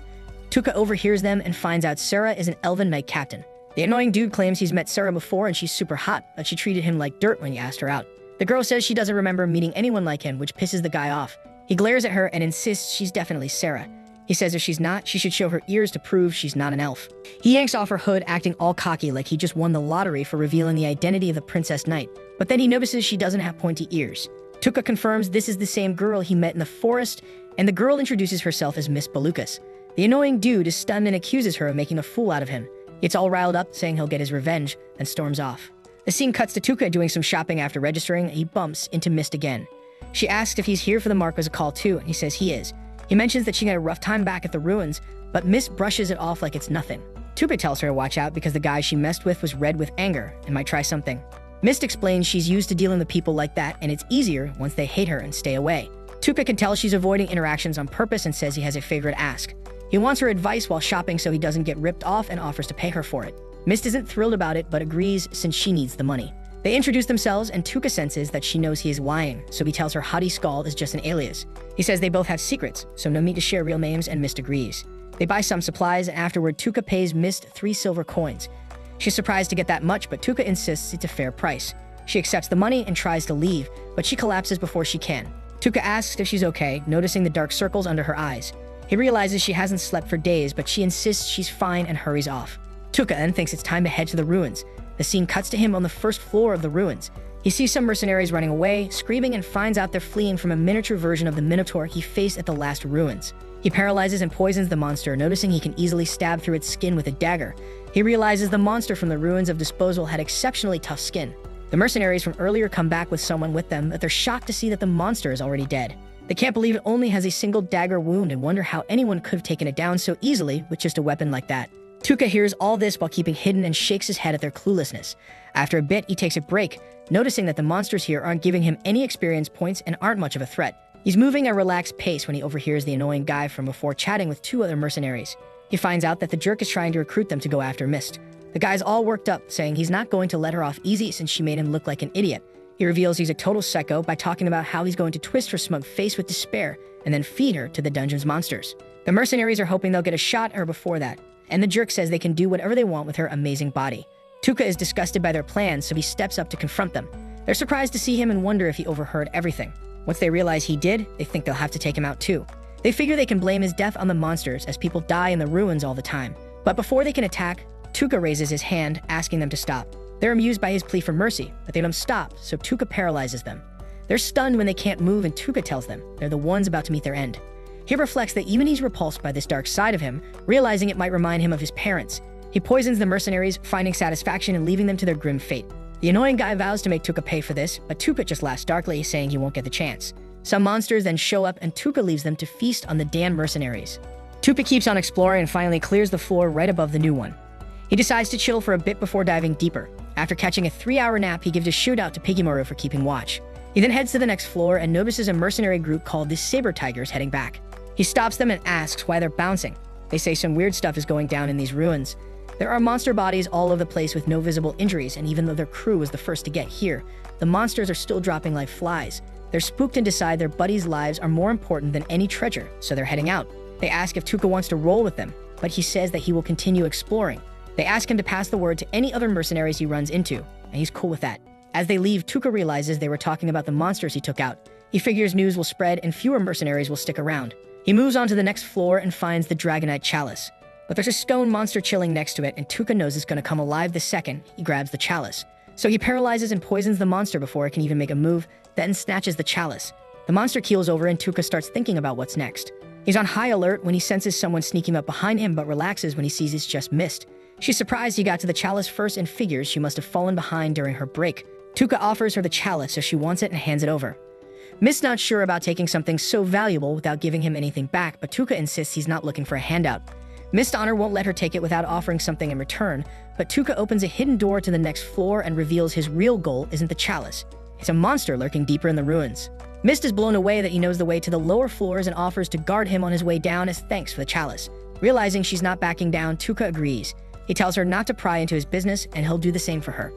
Speaker 1: Tuka overhears them and finds out Sarah is an elven knight captain. The annoying dude claims he's met Sarah before and she's super hot, but she treated him like dirt when he asked her out. The girl says she doesn't remember meeting anyone like him, which pisses the guy off. He glares at her and insists she's definitely Sarah. He says if she's not, she should show her ears to prove she's not an elf. He yanks off her hood, acting all cocky like he just won the lottery for revealing the identity of the Princess Knight, but then he notices she doesn't have pointy ears. Tuka confirms this is the same girl he met in the forest, and the girl introduces herself as Miss Balukas. The annoying dude is stunned and accuses her of making a fool out of him. He gets all riled up, saying he'll get his revenge, and storms off. The scene cuts to Tuka doing some shopping after registering, and he bumps into Mist again. She asks if he's here for the Marquis' call too, and he says he is. He mentions that she had a rough time back at the ruins, but Mist brushes it off like it's nothing. Tuka tells her to watch out because the guy she messed with was red with anger and might try something. Mist explains she's used to dealing with people like that and it's easier once they hate her and stay away. Tuka can tell she's avoiding interactions on purpose and says he has a favorite ask. He wants her advice while shopping so he doesn't get ripped off and offers to pay her for it. Mist isn't thrilled about it but agrees since she needs the money. They introduce themselves and Tuka senses that she knows he is lying, so he tells her Hadi Skull is just an alias. He says they both have secrets, so no need to share real names, and Mist agrees. They buy some supplies and afterward Tuka pays Mist 3 silver coins. She's surprised to get that much, but Tuka insists it's a fair price. She accepts the money and tries to leave, but she collapses before she can. Tuka asks if she's okay, noticing the dark circles under her eyes. He realizes she hasn't slept for days, but she insists she's fine and hurries off. Tuka then thinks it's time to head to the ruins. The scene cuts to him on the first floor of the ruins. He sees some mercenaries running away, screaming, and finds out they're fleeing from a miniature version of the Minotaur he faced at the last ruins. He paralyzes and poisons the monster, noticing he can easily stab through its skin with a dagger. He realizes the monster from the ruins of Disposal had exceptionally tough skin. The mercenaries from earlier come back with someone with them, but they're shocked to see that the monster is already dead. They can't believe it only has a single dagger wound and wonder how anyone could have taken it down so easily with just a weapon like that. Tuka hears all this while keeping hidden and shakes his head at their cluelessness. After a bit, he takes a break, noticing that the monsters here aren't giving him any experience points and aren't much of a threat. He's moving at a relaxed pace when he overhears the annoying guy from before chatting with 2 other mercenaries. He finds out that the jerk is trying to recruit them to go after Mist. The guy's all worked up, saying he's not going to let her off easy since she made him look like an idiot. He reveals he's a total psycho by talking about how he's going to twist her smug face with despair and then feed her to the dungeon's monsters. The mercenaries are hoping they'll get a shot at her before that, and the jerk says they can do whatever they want with her amazing body. Tuka is disgusted by their plans, so he steps up to confront them. They're surprised to see him and wonder if he overheard everything. Once they realize he did, they think they'll have to take him out too. They figure they can blame his death on the monsters, as people die in the ruins all the time. But before they can attack, Tuka raises his hand, asking them to stop. They're amused by his plea for mercy, but they don't stop, so Tuka paralyzes them. They're stunned when they can't move, and Tuka tells them they're the ones about to meet their end. He reflects that even he's repulsed by this dark side of him, realizing it might remind him of his parents. He poisons the mercenaries, finding satisfaction in leaving them to their grim fate. The annoying guy vows to make Tuka pay for this, but Tuka just laughs darkly, saying he won't get the chance. Some monsters then show up, and Tuka leaves them to feast on the Dan mercenaries. Tuka keeps on exploring and finally clears the floor right above the new one. He decides to chill for a bit before diving deeper. After catching a 3-hour nap, he gives a shootout to Piggymaru for keeping watch. He then heads to the next floor and notices a mercenary group called the Saber Tigers heading back. He stops them and asks why they're bouncing. They say some weird stuff is going down in these ruins. There are monster bodies all over the place with no visible injuries, and even though their crew was the first to get here, the monsters are still dropping like flies. They're spooked and decide their buddies' lives are more important than any treasure, so they're heading out. They ask if Tuka wants to roll with them, but he says that he will continue exploring. They ask him to pass the word to any other mercenaries he runs into, and he's cool with that. As they leave, Tuka realizes they were talking about the monsters he took out. He figures news will spread and fewer mercenaries will stick around. He moves on to the next floor and finds the Dragonite Chalice. But there's a stone monster chilling next to it, and Tuka knows it's going to come alive the second he grabs the chalice. So he paralyzes and poisons the monster before it can even make a move, then snatches the chalice. The monster keels over and Tuka starts thinking about what's next. He's on high alert when he senses someone sneaking up behind him, but relaxes when he sees it's just Mist. She's surprised he got to the chalice first and figures she must have fallen behind during her break. Tuka offers her the chalice, so she wants it and hands it over. Mist's not sure about taking something so valuable without giving him anything back, but Tuka insists he's not looking for a handout. Mist Honor won't let her take it without offering something in return, but Tuka opens a hidden door to the next floor and reveals his real goal isn't the chalice. It's a monster lurking deeper in the ruins. Mist is blown away that he knows the way to the lower floors and offers to guard him on his way down as thanks for the chalice. Realizing she's not backing down, Tuka agrees. He tells her not to pry into his business, and he'll do the same for her.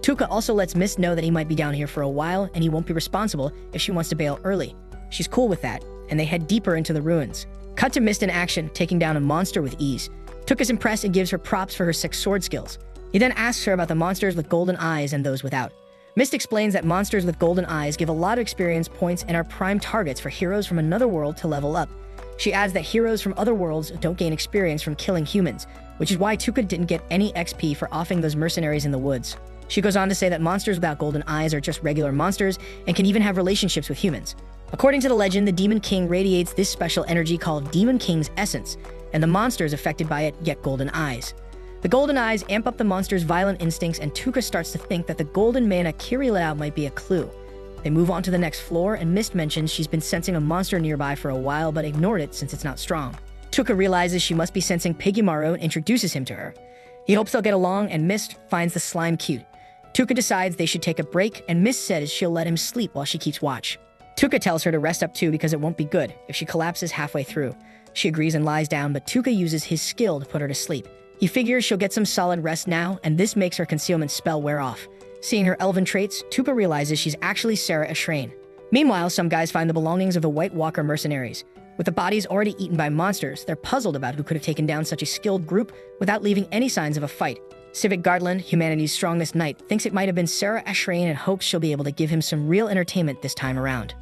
Speaker 1: Tuka also lets Mist know that he might be down here for a while, and he won't be responsible if she wants to bail early. She's cool with that, and they head deeper into the ruins. Cut to Mist in action, taking down a monster with ease. Tuka's impressed and gives her props for her 6 sword skills. He then asks her about the monsters with golden eyes and those without. Mist explains that monsters with golden eyes give a lot of experience points and are prime targets for heroes from another world to level up. She adds that heroes from other worlds don't gain experience from killing humans, which is why Tuka didn't get any XP for offing those mercenaries in the woods. She goes on to say that monsters without golden eyes are just regular monsters and can even have relationships with humans. According to the legend, the Demon King radiates this special energy called Demon King's Essence, and the monsters affected by it get golden eyes. The golden eyes amp up the monster's violent instincts, and Tuka starts to think that the golden mana Kiri let out might be a clue. They move on to the next floor, and Mist mentions she's been sensing a monster nearby for a while but ignored it since it's not strong. Tuka realizes she must be sensing Piggymaru and introduces him to her. He hopes they'll get along, and Mist finds the slime cute. Tuka decides they should take a break, and Mist says she'll let him sleep while she keeps watch. Tuka tells her to rest up too because it won't be good if she collapses halfway through. She agrees and lies down, but Tuka uses his skill to put her to sleep. He figures she'll get some solid rest now, and this makes her concealment spell wear off. Seeing her elven traits, Tuka realizes she's actually Sarah Ashrain. Meanwhile, some guys find the belongings of the White Walker mercenaries. With the bodies already eaten by monsters, they're puzzled about who could have taken down such a skilled group without leaving any signs of a fight. Civic Garland, humanity's strongest knight, thinks it might have been Sarah Ashrain and hopes she'll be able to give him some real entertainment this time around.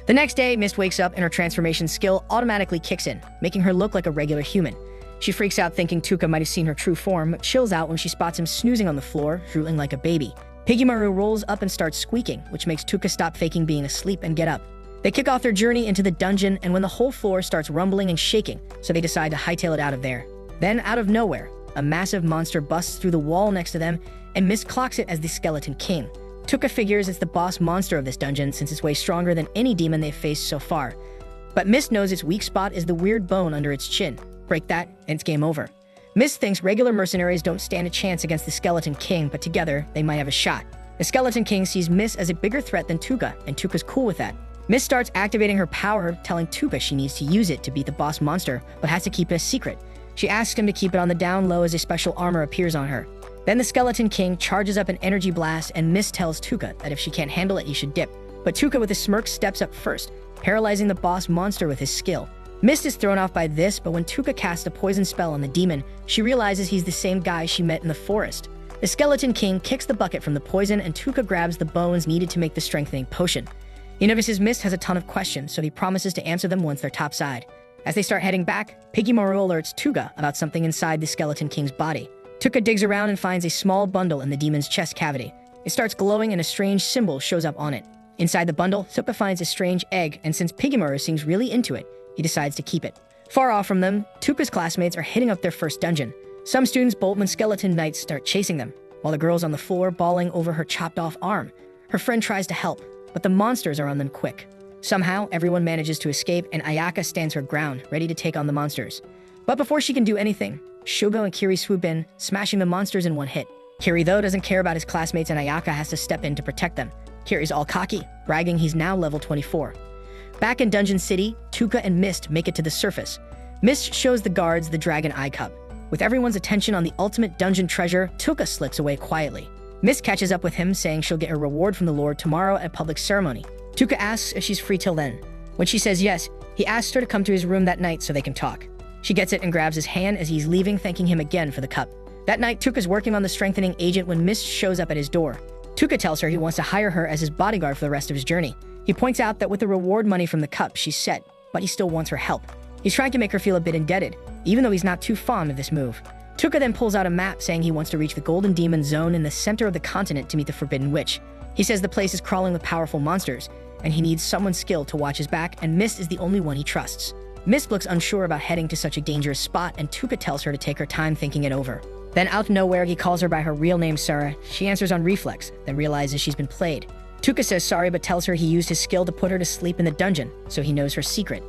Speaker 1: The next day, Mist wakes up and her transformation skill automatically kicks in, making her look like a regular human. She freaks out thinking Tuka might have seen her true form, but chills out when she spots him snoozing on the floor, drooling like a baby. Piggymaru rolls up and starts squeaking, which makes Tuka stop faking being asleep and get up. They kick off their journey into the dungeon, and when the whole floor starts rumbling and shaking, so they decide to hightail it out of there. Then, out of nowhere, a massive monster busts through the wall next to them, and Mist clocks it as the Skeleton King. Tuka figures it's the boss monster of this dungeon since it's way stronger than any demon they've faced so far. But Mist knows its weak spot is the weird bone under its chin. Break that, and it's game over. Mist thinks regular mercenaries don't stand a chance against the Skeleton King, but together, they might have a shot. The Skeleton King sees Mist as a bigger threat than Tuka, and Tuka's cool with that. Mist starts activating her power, telling Tuka she needs to use it to beat the boss monster, but has to keep it a secret. She asks him to keep it on the down low as a special armor appears on her. Then the Skeleton King charges up an energy blast, and Mist tells Tuka that if she can't handle it, he should dip. But Tuka with a smirk steps up first, paralyzing the boss monster with his skill. Mist is thrown off by this, but when Tuka casts a poison spell on the demon, she realizes he's the same guy she met in the forest. The Skeleton King kicks the bucket from the poison, and Tuka grabs the bones needed to make the strengthening potion. He notices Mist has a ton of questions, so he promises to answer them once they're topside. As they start heading back, Pigimaru alerts Tuka about something inside the Skeleton King's body. Tuka digs around and finds a small bundle in the demon's chest cavity. It starts glowing and a strange symbol shows up on it. Inside the bundle, Tuka finds a strange egg, and since Pigimaru seems really into it, he decides to keep it. Far off from them, Tuka's classmates are hitting up their first dungeon. Some students bolt when skeleton knights start chasing them, while the girl's on the floor bawling over her chopped-off arm. Her friend tries to help, but the monsters are on them quick. Somehow, everyone manages to escape, and Ayaka stands her ground, ready to take on the monsters. But before she can do anything, Shugo and Kiri swoop in, smashing the monsters in one hit. Kiri, though, doesn't care about his classmates, and Ayaka has to step in to protect them. Kiri's all cocky, bragging he's now level 24. Back in Dungeon City, Tuka and Mist make it to the surface. Mist shows the guards the Dragon Eye Cup. With everyone's attention on the ultimate dungeon treasure, Tuka slips away quietly. Mist catches up with him, saying she'll get a reward from the Lord tomorrow at a public ceremony. Tuka asks if she's free till then. When she says yes, he asks her to come to his room that night so they can talk. She gets it and grabs his hand as he's leaving, thanking him again for the cup. That night, Tuka's working on the strengthening agent when Mist shows up at his door. Tuka tells her he wants to hire her as his bodyguard for the rest of his journey. He points out that with the reward money from the cup, she's set, but he still wants her help. He's trying to make her feel a bit indebted, even though he's not too fond of this move. Tuka then pulls out a map, saying he wants to reach the Golden Demon Zone in the center of the continent to meet the Forbidden Witch. He says the place is crawling with powerful monsters, and he needs someone skilled to watch his back, and Mist is the only one he trusts. Mist looks unsure about heading to such a dangerous spot, and Tuka tells her to take her time thinking it over. Then out of nowhere, he calls her by her real name, Sarah. She answers on reflex, then realizes she's been played. Tuka says sorry, but tells her he used his skill to put her to sleep in the dungeon, so he knows her secret.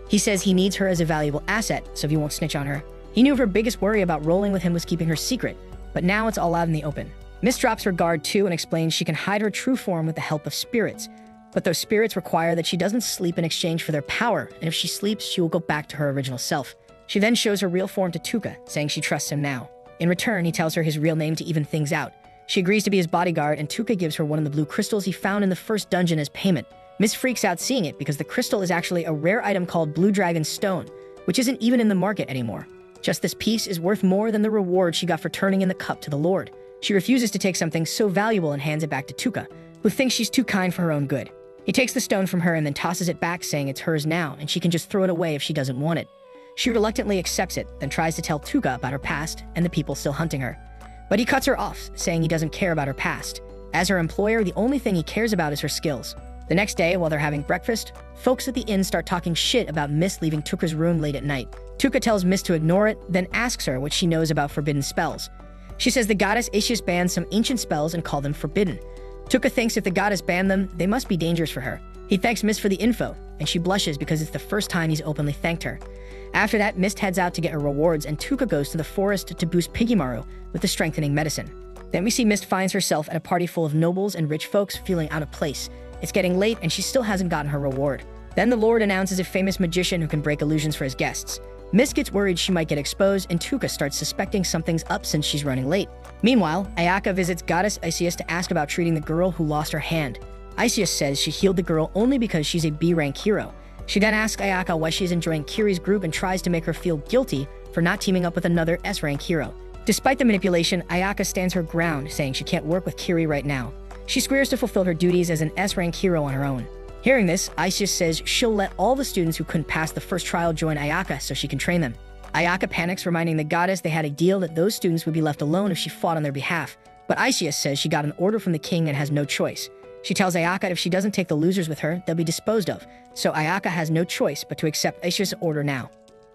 Speaker 1: He says he needs her as a valuable asset, so he won't snitch on her. He knew her biggest worry about rolling with him was keeping her secret, but now it's all out in the open. Mist drops her guard too and explains she can hide her true form with the help of spirits, but those spirits require that she doesn't sleep in exchange for their power, and if she sleeps, she will go back to her original self. She then shows her real form to Tuka, saying she trusts him now. In return, he tells her his real name to even things out. She agrees to be his bodyguard, and Tuka gives her one of the blue crystals he found in the first dungeon as payment. Mist freaks out seeing it because the crystal is actually a rare item called Blue Dragon Stone, which isn't even in the market anymore. Just this piece is worth more than the reward she got for turning in the cup to the Lord. She refuses to take something so valuable and hands it back to Tuka, who thinks she's too kind for her own good. He takes the stone from her and then tosses it back, saying it's hers now, and she can just throw it away if she doesn't want it. She reluctantly accepts it, then tries to tell Tuka about her past and the people still hunting her. But he cuts her off, saying he doesn't care about her past. As her employer, the only thing he cares about is her skills. The next day, while they're having breakfast, folks at the inn start talking shit about Mist leaving Tuka's room late at night. Tuka tells Mist to ignore it, then asks her what she knows about forbidden spells. She says the goddess Isekai banned some ancient spells and called them forbidden. Tuka thinks if the goddess banned them, they must be dangerous for her. He thanks Mist for the info, and she blushes because it's the first time he's openly thanked her. After that, Mist heads out to get her rewards, and Tuka goes to the forest to boost Pigimaru with the strengthening medicine. Then we see Mist finds herself at a party full of nobles and rich folks feeling out of place. It's getting late, and she still hasn't gotten her reward. Then the Lord announces a famous magician who can break illusions for his guests. Mist gets worried she might get exposed, and Tuka starts suspecting something's up since she's running late. Meanwhile, Ayaka visits goddess Isekai to ask about treating the girl who lost her hand. Isekai says she healed the girl only because she's a B-rank hero. She then asks Ayaka why she's enjoying Kiri's group and tries to make her feel guilty for not teaming up with another S-rank hero. Despite the manipulation, Ayaka stands her ground, saying she can't work with Kiri right now. She swears to fulfill her duties as an S-rank hero on her own. Hearing this, Isekai says she'll let all the students who couldn't pass the first trial join Ayaka so she can train them. Ayaka panics, reminding the goddess they had a deal that those students would be left alone if she fought on their behalf. But Isekai says she got an order from the king and has no choice. She tells Ayaka if she doesn't take the losers with her, they'll be disposed of, so Ayaka has no choice but to accept Isekai's order now.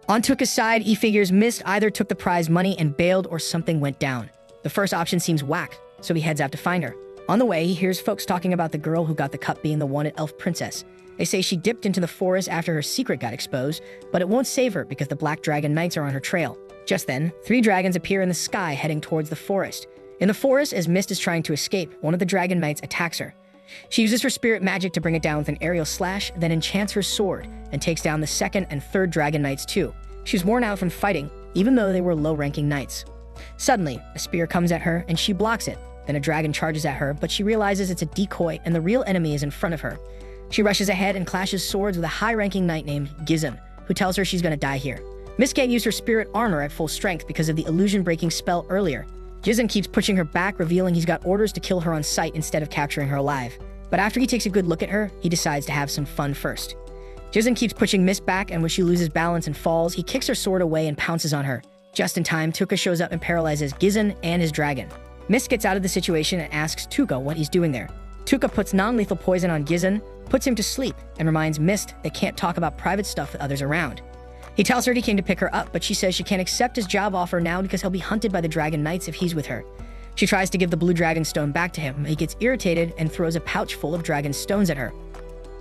Speaker 1: On Tuka's side, he figures Mist either took the prize money and bailed or something went down. The first option seems whack, so he heads out to find her. On the way, he hears folks talking about the girl who got the cup being the wanted elf princess. They say she dipped into the forest after her secret got exposed, but it won't save her because the Black Dragon Knights are on her trail. Just then, 3 dragons appear in the sky heading towards the forest. In the forest, as Mist is trying to escape, one of the Dragon Knights attacks her. She uses her spirit magic to bring it down with an aerial slash, then enchants her sword, and takes down the 2nd and 3rd Dragon Knights too. She's worn out from fighting, even though they were low-ranking knights. Suddenly, a spear comes at her, and she blocks it. Then a dragon charges at her, but she realizes it's a decoy, and the real enemy is in front of her. She rushes ahead and clashes swords with a high-ranking knight named Gizem, who tells her she's gonna die here. Mist can't use her spirit armor at full strength because of the illusion-breaking spell earlier. Gizem keeps pushing her back, revealing he's got orders to kill her on sight instead of capturing her alive. But But after he takes a good look at her, he decides to have some fun first. Jizun keeps pushing Mist back, and when she loses balance and falls, he kicks her sword away and pounces on her. Just in time, Tuka shows up and paralyzes Gizun and his dragon. Mist gets out of the situation and asks Tuka what he's doing there. Tuka puts non-lethal poison on Gizun, puts him to sleep, and reminds Mist they can't talk about private stuff with others around. He tells her he came to pick her up, but she says she can't accept his job offer now because he'll be hunted by the Dragon Knights if he's with her. She tries to give the blue dragon stone back to him. He gets irritated and throws a pouch full of dragon stones at her.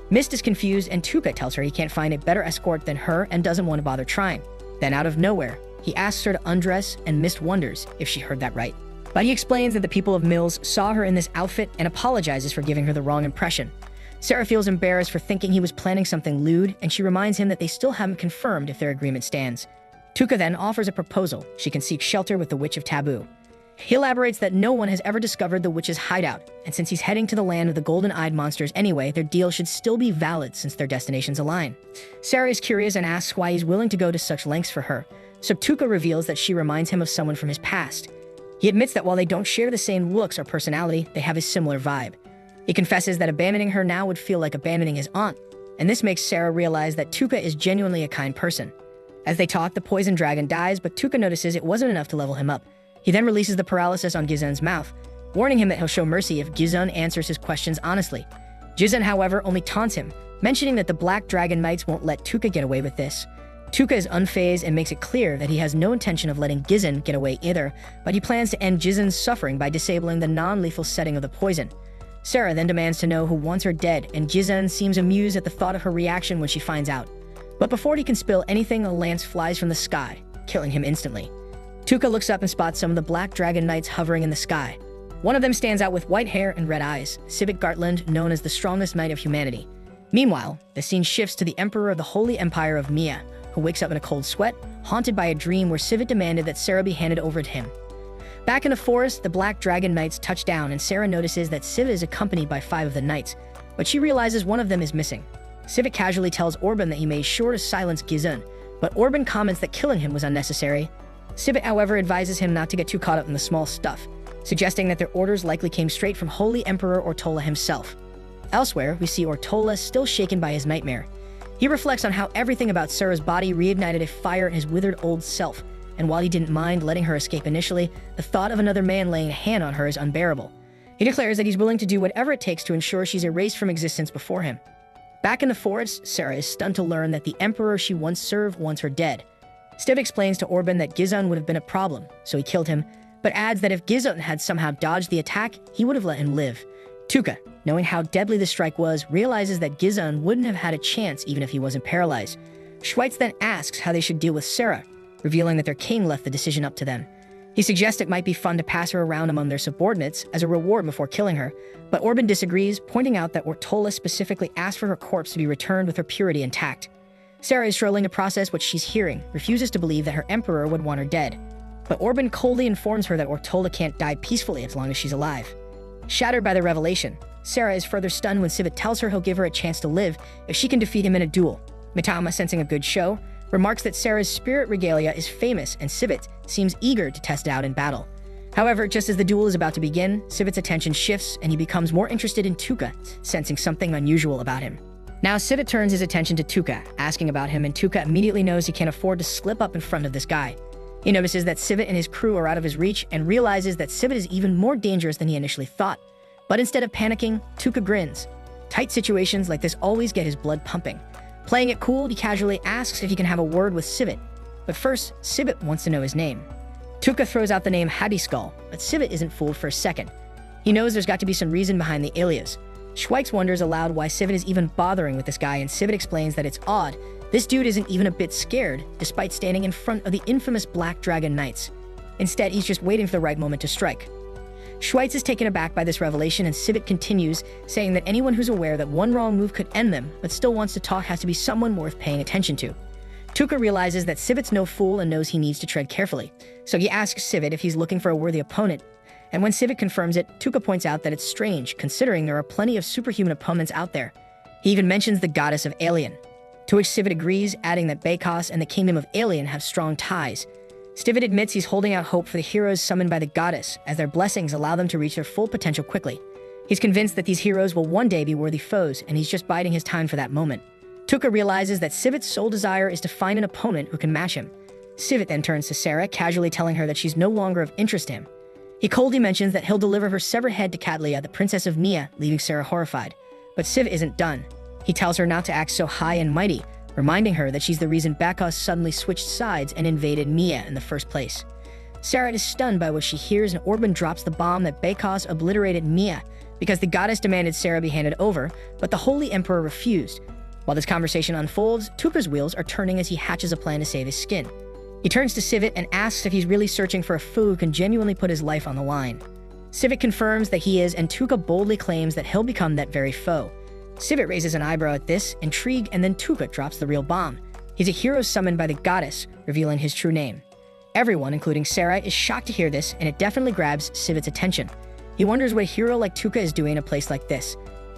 Speaker 1: Mist is confused, and Tuka tells her he can't find a better escort than her and doesn't want to bother trying. Then out of nowhere, he asks her to undress, and Mist wonders if she heard that right. But he explains that the people of Mills saw her in this outfit and apologizes for giving her the wrong impression. Sarah feels embarrassed for thinking he was planning something lewd, and she reminds him that they still haven't confirmed if their agreement stands. Tuka then offers a proposal. She can seek shelter with the Witch of Taboo. He elaborates that no one has ever discovered the witch's hideout, and since he's heading to the land of the golden-eyed monsters anyway, their deal should still be valid since their destinations align. Sarah is curious and asks why he's willing to go to such lengths for her, so Tuka reveals that she reminds him of someone from his past. He admits that while they don't share the same looks or personality, they have a similar vibe. He confesses that abandoning her now would feel like abandoning his aunt, and this makes Sarah realize that Tuka is genuinely a kind person. As they talk, the poison dragon dies, but Tuka notices it wasn't enough to level him up. He then releases the paralysis on Gizun's mouth, warning him that he'll show mercy if Gizun answers his questions honestly. Gizun, however, only taunts him, mentioning that the Black Dragon Knights won't let Tuka get away with this. Tuka is unfazed and makes it clear that he has no intention of letting Gizun get away either, but he plans to end Gizun's suffering by disabling the non-lethal setting of the poison. Sarah then demands to know who wants her dead, and Gizun seems amused at the thought of her reaction when she finds out. But before he can spill anything, a lance flies from the sky, killing him instantly. Tuka looks up and spots some of the Black Dragon Knights hovering in the sky. One of them stands out with white hair and red eyes, Sivit Gartland, known as the strongest knight of humanity. Meanwhile, the scene shifts to the Emperor of the Holy Empire of Mia, who wakes up in a cold sweat, haunted by a dream where Sivit demanded that Sarah be handed over to him. Back in the forest, the Black Dragon Knights touch down, and Sarah notices that Sivit is accompanied by 5 of the knights, but she realizes one of them is missing. Sivit casually tells Orban that he made sure to silence Gizun, but Orban comments that killing him was unnecessary. Sivit, however, advises him not to get too caught up in the small stuff, suggesting that their orders likely came straight from Holy Emperor Ortola himself. Elsewhere, we see Ortola still shaken by his nightmare. He reflects on how everything about Sarah's body reignited a fire in his withered old self, and while he didn't mind letting her escape initially, the thought of another man laying a hand on her is unbearable. He declares that he's willing to do whatever it takes to ensure she's erased from existence before him. Back in the forest, Sarah is stunned to learn that the emperor she once served wants her dead. Stiv explains to Orban that Gizun would have been a problem, so he killed him, but adds that if Gizun had somehow dodged the attack, he would have let him live. Tuka, knowing how deadly the strike was, realizes that Gizun wouldn't have had a chance even if he wasn't paralyzed. Schweitz then asks how they should deal with Sarah, revealing that their king left the decision up to them. He suggests it might be fun to pass her around among their subordinates as a reward before killing her, but Orban disagrees, pointing out that Ortola specifically asked for her corpse to be returned with her purity intact. Sarah is struggling to process what she's hearing, refuses to believe that her emperor would want her dead. But Orban coldly informs her that Ortola can't die peacefully as long as she's alive. Shattered by the revelation, Sarah is further stunned when Sivit tells her he'll give her a chance to live if she can defeat him in a duel. Mitama, sensing a good show, remarks that Sarah's spirit regalia is famous, and Sivit seems eager to test it out in battle. However, just as the duel is about to begin, Sivit's attention shifts and he becomes more interested in Tuka, sensing something unusual about him. Now Sivit turns his attention to Tuka, asking about him, and Tuka immediately knows he can't afford to slip up in front of this guy. He notices that Sivit and his crew are out of his reach and realizes that Sivit is even more dangerous than he initially thought. But instead of panicking, Tuka grins. Tight situations like this always get his blood pumping. Playing it cool, he casually asks if he can have a word with Sivit. But first, Sivit wants to know his name. Tuka throws out the name Hadiskull, but Sivit isn't fooled for a second. He knows there's got to be some reason behind the alias. Schweitz wonders aloud why Sivit is even bothering with this guy, and Sivit explains that it's odd. This dude isn't even a bit scared, despite standing in front of the infamous Black Dragon Knights. Instead, he's just waiting for the right moment to strike. Schweitz is taken aback by this revelation, and Sivit continues, saying that anyone who's aware that one wrong move could end them, but still wants to talk, has to be someone worth paying attention to. Tuka realizes that Sivit's no fool and knows he needs to tread carefully, so he asks Sivit if he's looking for a worthy opponent. And when Sivit confirms it, Tuka points out that it's strange, considering there are plenty of superhuman opponents out there. He even mentions the goddess of Alien, to which Sivit agrees, adding that Bakos and the kingdom of Alien have strong ties. Stivit admits he's holding out hope for the heroes summoned by the goddess, as their blessings allow them to reach their full potential quickly. He's convinced that these heroes will one day be worthy foes, and he's just biding his time for that moment. Tuka realizes that Sivit's sole desire is to find an opponent who can match him. Sivit then turns to Sarah, casually telling her that she's no longer of interest to him. He coldly mentions that he'll deliver her severed head to Katlia, the princess of Nia, leaving Sarah horrified. But Sivit isn't done. He tells her not to act so high and mighty, reminding her that she's the reason Bakos suddenly switched sides and invaded Nia in the first place. Sarah is stunned by what she hears, and Orban drops the bomb that Bakos obliterated Nia because the goddess demanded Sarah be handed over, but the Holy Emperor refused. While this conversation unfolds, Tuka's wheels are turning as he hatches a plan to save his skin. He turns to Sivit and asks if he's really searching for a foe who can genuinely put his life on the line. Sivit confirms that he is, and Tuka boldly claims that he'll become that very foe. Sivit raises an eyebrow at this, intrigued, and then Tuka drops the real bomb. He's a hero summoned by the goddess, revealing his true name. Everyone, including Sarah, is shocked to hear this, and it definitely grabs Sivit's attention. He wonders what a hero like Tuka is doing in a place like this.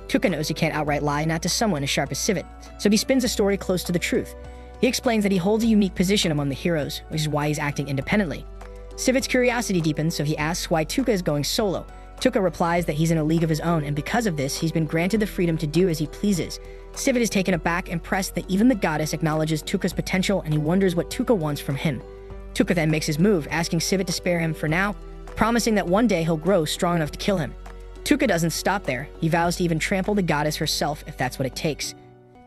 Speaker 1: Tuka knows he can't outright lie, not to someone as sharp as Sivit, so he spins a story close to the truth. He explains that he holds a unique position among the heroes, which is why he's acting independently. Sivit's curiosity deepens, so he asks why Tuka is going solo. Tuka replies that he's in a league of his own, and because of this, he's been granted the freedom to do as he pleases. Sivit is taken aback, impressed that even the goddess acknowledges Tuka's potential, and he wonders what Tuka wants from him. Tuka then makes his move, asking Sivit to spare him for now, promising that one day he'll grow strong enough to kill him. Tuka doesn't stop there. He vows to even trample the goddess herself if that's what it takes.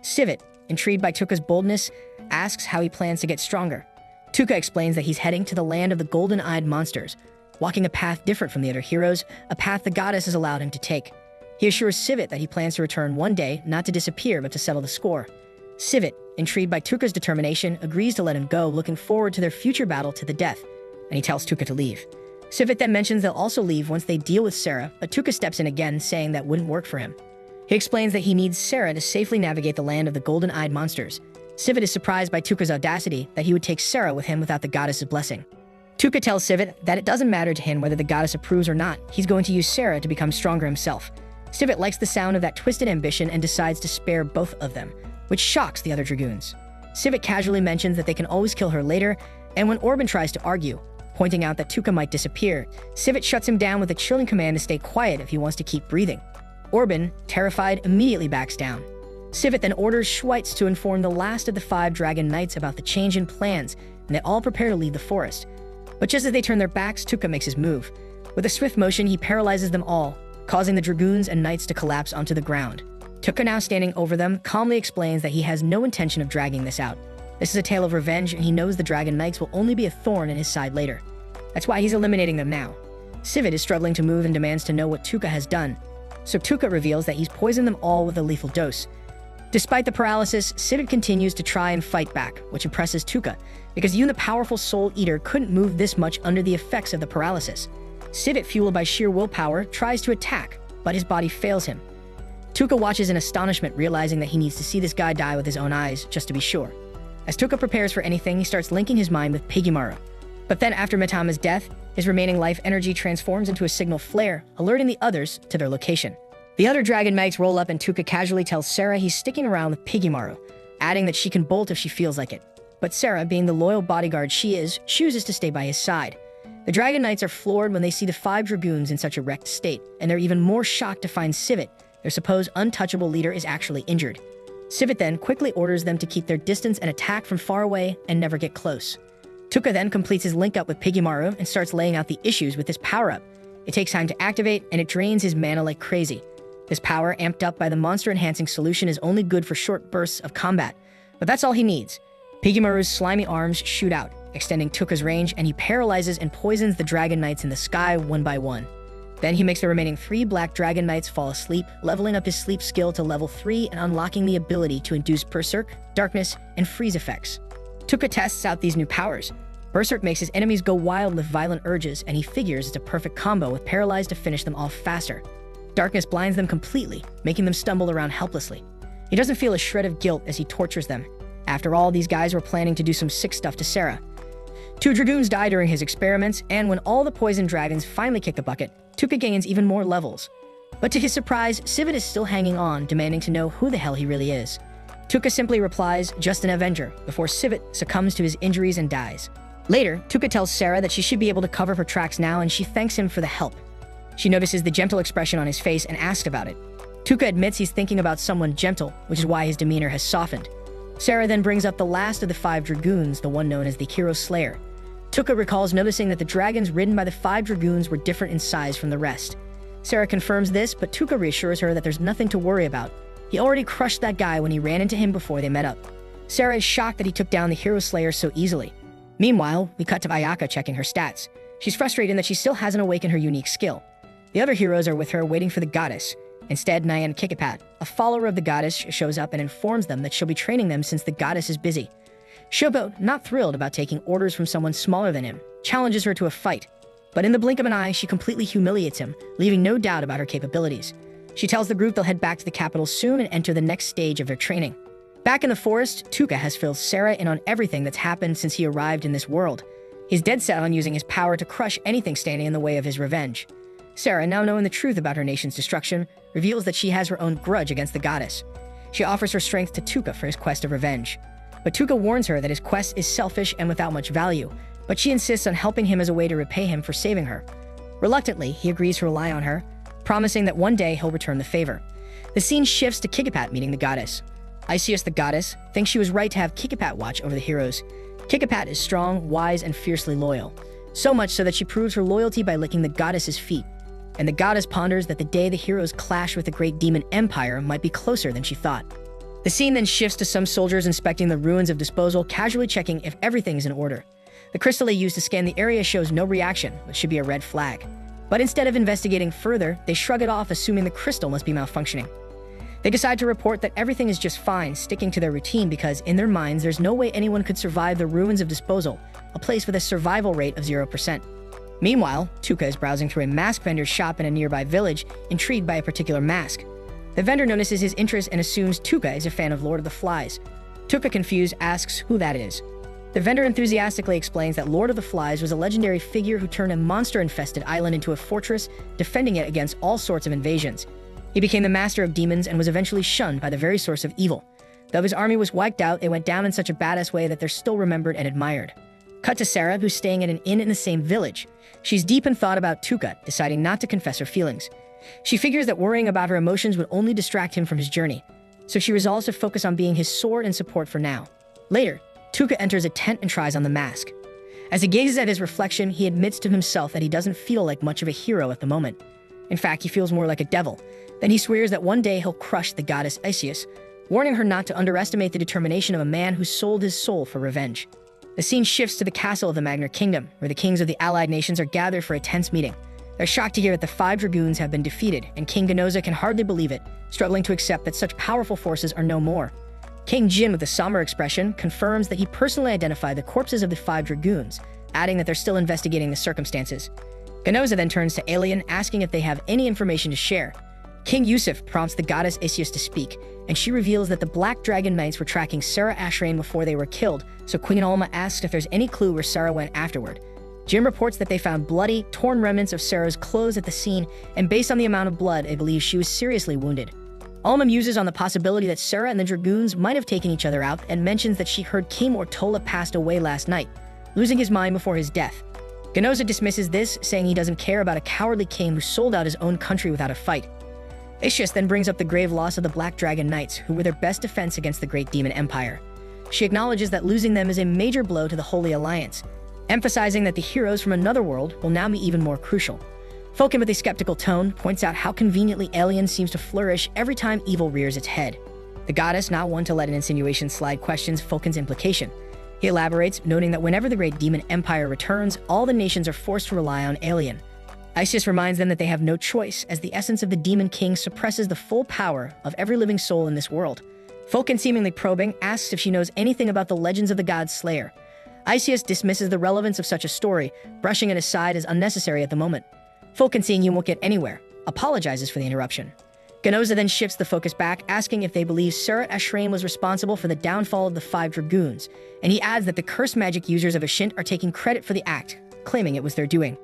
Speaker 1: Sivit, intrigued by Tuka's boldness, asks how he plans to get stronger. Tuka explains that he's heading to the land of the golden-eyed monsters, walking a path different from the other heroes, a path the goddess has allowed him to take. He assures Sivit that he plans to return one day, not to disappear, but to settle the score. Sivit, intrigued by Tuka's determination, agrees to let him go, looking forward to their future battle to the death, and he tells Tuka to leave. Sivit then mentions they'll also leave once they deal with Sarah, but Tuka steps in again, saying that wouldn't work for him. He explains that he needs Sarah to safely navigate the land of the golden-eyed monsters. Sivit is surprised by Tuka's audacity that he would take Sarah with him without the goddess's blessing. Tuka tells Sivit that it doesn't matter to him whether the goddess approves or not. He's going to use Sarah to become stronger himself. Sivit likes the sound of that twisted ambition and decides to spare both of them, which shocks the other dragoons. Sivit casually mentions that they can always kill her later, and when Orban tries to argue, pointing out that Tuka might disappear, Sivit shuts him down with a chilling command to stay quiet if he wants to keep breathing. Orban, terrified, immediately backs down. Sivit then orders Schweitz to inform the last of the 5 dragon knights about the change in plans, and they all prepare to leave the forest. But just as they turn their backs, Tuka makes his move. With a swift motion, he paralyzes them all, causing the dragoons and knights to collapse onto the ground. Tuka, now standing over them, calmly explains that he has no intention of dragging this out. This is a tale of revenge, and he knows the dragon knights will only be a thorn in his side later. That's why he's eliminating them now. Sivit is struggling to move and demands to know what Tuka has done. So Tuka reveals that he's poisoned them all with a lethal dose. Despite the paralysis, Sivit continues to try and fight back, which impresses Tuka, because even the powerful Soul Eater couldn't move this much under the effects of the paralysis. Sivit, fueled by sheer willpower, tries to attack, but his body fails him. Tuka watches in astonishment, realizing that he needs to see this guy die with his own eyes, just to be sure. As Tuka prepares for anything, he starts linking his mind with Pigimaru. But then after Mitama's death, his remaining life energy transforms into a signal flare, alerting the others to their location. The other dragon knights roll up, and Tuka casually tells Sarah he's sticking around with Pigimaru, adding that she can bolt if she feels like it. But Sarah, being the loyal bodyguard she is, chooses to stay by his side. The dragon knights are floored when they see the 5 dragoons in such a wrecked state, and they're even more shocked to find Sivit, their supposed untouchable leader, is actually injured. Sivit then quickly orders them to keep their distance and attack from far away and never get close. Tuka then completes his link-up with Pigimaru and starts laying out the issues with his power-up. It takes time to activate, and it drains his mana like crazy. This power, amped up by the monster-enhancing solution, is only good for short bursts of combat, but that's all he needs. Pigimaru's slimy arms shoot out, extending Tuka's range, and he paralyzes and poisons the dragon knights in the sky one by one. Then he makes the remaining 3 black dragon knights fall asleep, leveling up his sleep skill to level 3 and unlocking the ability to induce Berserk, Darkness, and Freeze effects. Tuka tests out these new powers. Berserk makes his enemies go wild with violent urges, and he figures it's a perfect combo with Paralyze to finish them off faster. Darkness blinds them completely, making them stumble around helplessly. He doesn't feel a shred of guilt as he tortures them. After all, these guys were planning to do some sick stuff to Sarah. 2 dragoons die during his experiments, and when all the poison dragons finally kick the bucket, Tuka gains even more levels. But to his surprise, Sivit is still hanging on, demanding to know who the hell he really is. Tuka simply replies, "Just an Avenger," before Sivit succumbs to his injuries and dies. Later, Tuka tells Sarah that she should be able to cover her tracks now, and she thanks him for the help. She notices the gentle expression on his face and asks about it. Tuka admits he's thinking about someone gentle, which is why his demeanor has softened. Sarah then brings up the last of the 5 dragoons, the one known as the Hero Slayer. Tuka recalls noticing that the dragons ridden by the 5 dragoons were different in size from the rest. Sarah confirms this, but Tuka reassures her that there's nothing to worry about. He already crushed that guy when he ran into him before they met up. Sarah is shocked that he took down the Hero Slayer so easily. Meanwhile, we cut to Ayaka checking her stats. She's frustrated that she still hasn't awakened her unique skill. The other heroes are with her waiting for the goddess. Instead, Nyan Kikipat, a follower of the goddess, shows up and informs them that she'll be training them since the goddess is busy. Shobo, not thrilled about taking orders from someone smaller than him, challenges her to a fight. But in the blink of an eye, she completely humiliates him, leaving no doubt about her capabilities. She tells the group they'll head back to the capital soon and enter the next stage of their training. Back in the forest, Tuka has filled Sarah in on everything that's happened since he arrived in this world. He's dead set on using his power to crush anything standing in the way of his revenge. Sarah, now knowing the truth about her nation's destruction, reveals that she has her own grudge against the goddess. She offers her strength to Tuka for his quest of revenge. But Tuka warns her that his quest is selfish and without much value, but she insists on helping him as a way to repay him for saving her. Reluctantly, he agrees to rely on her, promising that one day he'll return the favor. The scene shifts to Kikipat meeting the goddess. Iseus, the goddess, thinks she was right to have Kikipat watch over the heroes. Kikipat is strong, wise, and fiercely loyal. So much so that she proves her loyalty by licking the goddess's feet. And the goddess ponders that the day the heroes clash with the great demon empire might be closer than she thought. The scene then shifts to some soldiers inspecting the ruins of Disposal, casually checking if everything is in order. The crystal they use to scan the area shows no reaction, which should be a red flag. But instead of investigating further, they shrug it off, assuming the crystal must be malfunctioning. They decide to report that everything is just fine, sticking to their routine because, in their minds, there's no way anyone could survive the ruins of Disposal, a place with a survival rate of 0%. Meanwhile, Tuka is browsing through a mask vendor's shop in a nearby village, intrigued by a particular mask. The vendor notices his interest and assumes Tuka is a fan of Lord of the Flies. Tuka, confused, asks who that is. The vendor enthusiastically explains that Lord of the Flies was a legendary figure who turned a monster-infested island into a fortress, defending it against all sorts of invasions. He became the master of demons and was eventually shunned by the very source of evil. Though his army was wiped out, it went down in such a badass way that they're still remembered and admired. Cut to Sarah, who's staying at an inn in the same village. She's deep in thought about Tuka, deciding not to confess her feelings. She figures that worrying about her emotions would only distract him from his journey, so she resolves to focus on being his sword and support for now. Later, Tuka enters a tent and tries on the mask. As he gazes at his reflection, he admits to himself that he doesn't feel like much of a hero at the moment. In fact, he feels more like a devil. Then he swears that one day he'll crush the goddess Iseus, warning her not to underestimate the determination of a man who sold his soul for revenge. The scene shifts to the castle of the Magnar Kingdom, where the kings of the allied nations are gathered for a tense meeting. They're shocked to hear that the 5 dragoons have been defeated, and King Ganoza can hardly believe it, struggling to accept that such powerful forces are no more. King Jin, with a somber expression, confirms that he personally identified the corpses of the 5 dragoons, adding that they're still investigating the circumstances. Ganoza then turns to Alien, asking if they have any information to share. King Yusuf prompts the goddess Iseus to speak, and she reveals that the Black Dragon Knights were tracking Sarah Ashrain before they were killed, so Queen Alma asks if there's any clue where Sarah went afterward. Jim reports that they found bloody, torn remnants of Sarah's clothes at the scene, and based on the amount of blood, they believe she was seriously wounded. Alma muses on the possibility that Sarah and the dragoons might have taken each other out and mentions that she heard King Ortola passed away last night, losing his mind before his death. Ganoza dismisses this, saying he doesn't care about a cowardly king who sold out his own country without a fight. Iseus then brings up the grave loss of the Black Dragon Knights, who were their best defense against the Great Demon Empire. She acknowledges that losing them is a major blow to the Holy Alliance, emphasizing that the heroes from another world will now be even more crucial. Falcon, with a skeptical tone, points out how conveniently Alien seems to flourish every time evil rears its head. The goddess, not one to let an insinuation slide, questions Falcon's implication. He elaborates, noting that whenever the Great Demon Empire returns, all the nations are forced to rely on Alien. Iseus reminds them that they have no choice, as the essence of the Demon King suppresses the full power of every living soul in this world. Falcon, seemingly probing, asks if she knows anything about the legends of the god Slayer. Iseus dismisses the relevance of such a story, brushing it aside as unnecessary at the moment. Falcon, seeing you won't get anywhere, apologizes for the interruption. Ganoza then shifts the focus back, asking if they believe Sarah Ashrain was responsible for the downfall of the 5 dragoons, and he adds that the cursed magic users of Ashint are taking credit for the act, claiming it was their doing.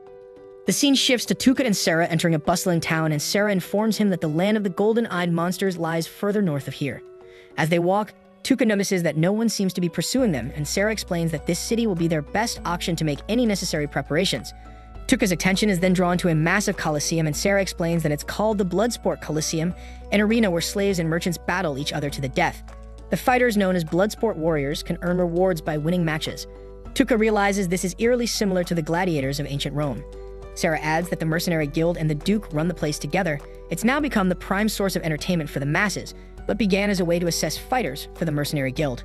Speaker 1: The scene shifts to Tuka and Sarah entering a bustling town, and Sarah informs him that the land of the golden-eyed monsters lies further north of here. As they walk, Tuka notices that no one seems to be pursuing them, and Sarah explains that this city will be their best option to make any necessary preparations. Tuka's attention is then drawn to a massive coliseum, and Sarah explains that it's called the Bloodsport Coliseum, an arena where slaves and merchants battle each other to the death. The fighters, known as Bloodsport warriors, can earn rewards by winning matches. Tuka realizes this is eerily similar to the gladiators of ancient Rome. Sarah adds that the Mercenary Guild and the Duke run the place together. It's now become the prime source of entertainment for the masses, but began as a way to assess fighters for the Mercenary Guild.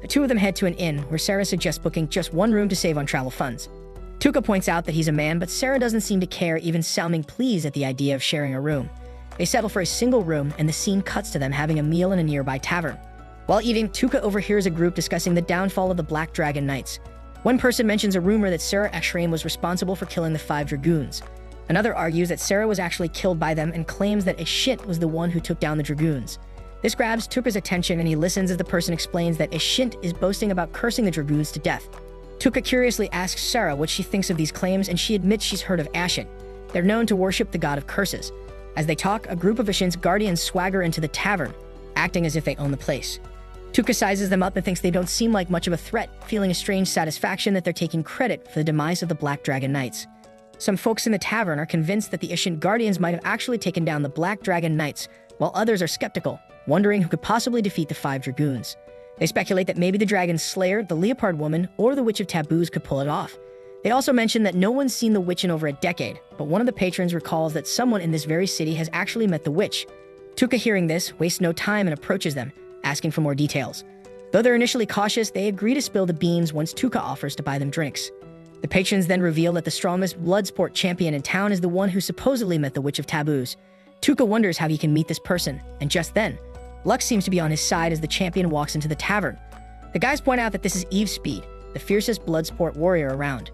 Speaker 1: The two of them head to an inn, where Sarah suggests booking just one room to save on travel funds. Tuka points out that he's a man, but Sarah doesn't seem to care, even sounding pleased at the idea of sharing a room. They settle for a single room, and the scene cuts to them having a meal in a nearby tavern. While eating, Tuka overhears a group discussing the downfall of the Black Dragon Knights. One person mentions a rumor that Sarah Eshraim was responsible for killing the 5 dragoons. Another argues that Sarah was actually killed by them and claims that Ishint was the one who took down the dragoons. This grabs Tuka's attention, and he listens as the person explains that Ishint is boasting about cursing the dragoons to death. Tuka curiously asks Sarah what she thinks of these claims, and she admits she's heard of Ashint. They're known to worship the god of curses. As they talk, a group of Ishint's guardians swagger into the tavern, acting as if they own the place. Tuka sizes them up and thinks they don't seem like much of a threat, feeling a strange satisfaction that they're taking credit for the demise of the Black Dragon Knights. Some folks in the tavern are convinced that the Ishint guardians might have actually taken down the Black Dragon Knights, while others are skeptical, wondering who could possibly defeat the 5 dragoons. They speculate that maybe the Dragon Slayer, the Leopard Woman, or the Witch of Taboos could pull it off. They also mention that no one's seen the witch in over a decade, but one of the patrons recalls that someone in this very city has actually met the witch. Tuka, hearing this, wastes no time and approaches them, asking for more details. Though they're initially cautious, they agree to spill the beans once Tuka offers to buy them drinks. The patrons then reveal that the strongest Bloodsport champion in town is the one who supposedly met the Witch of Taboos. Tuka wonders how he can meet this person, and just then, luck seems to be on his side as the champion walks into the tavern. The guys point out that this is Eve Speed, the fiercest Bloodsport warrior around.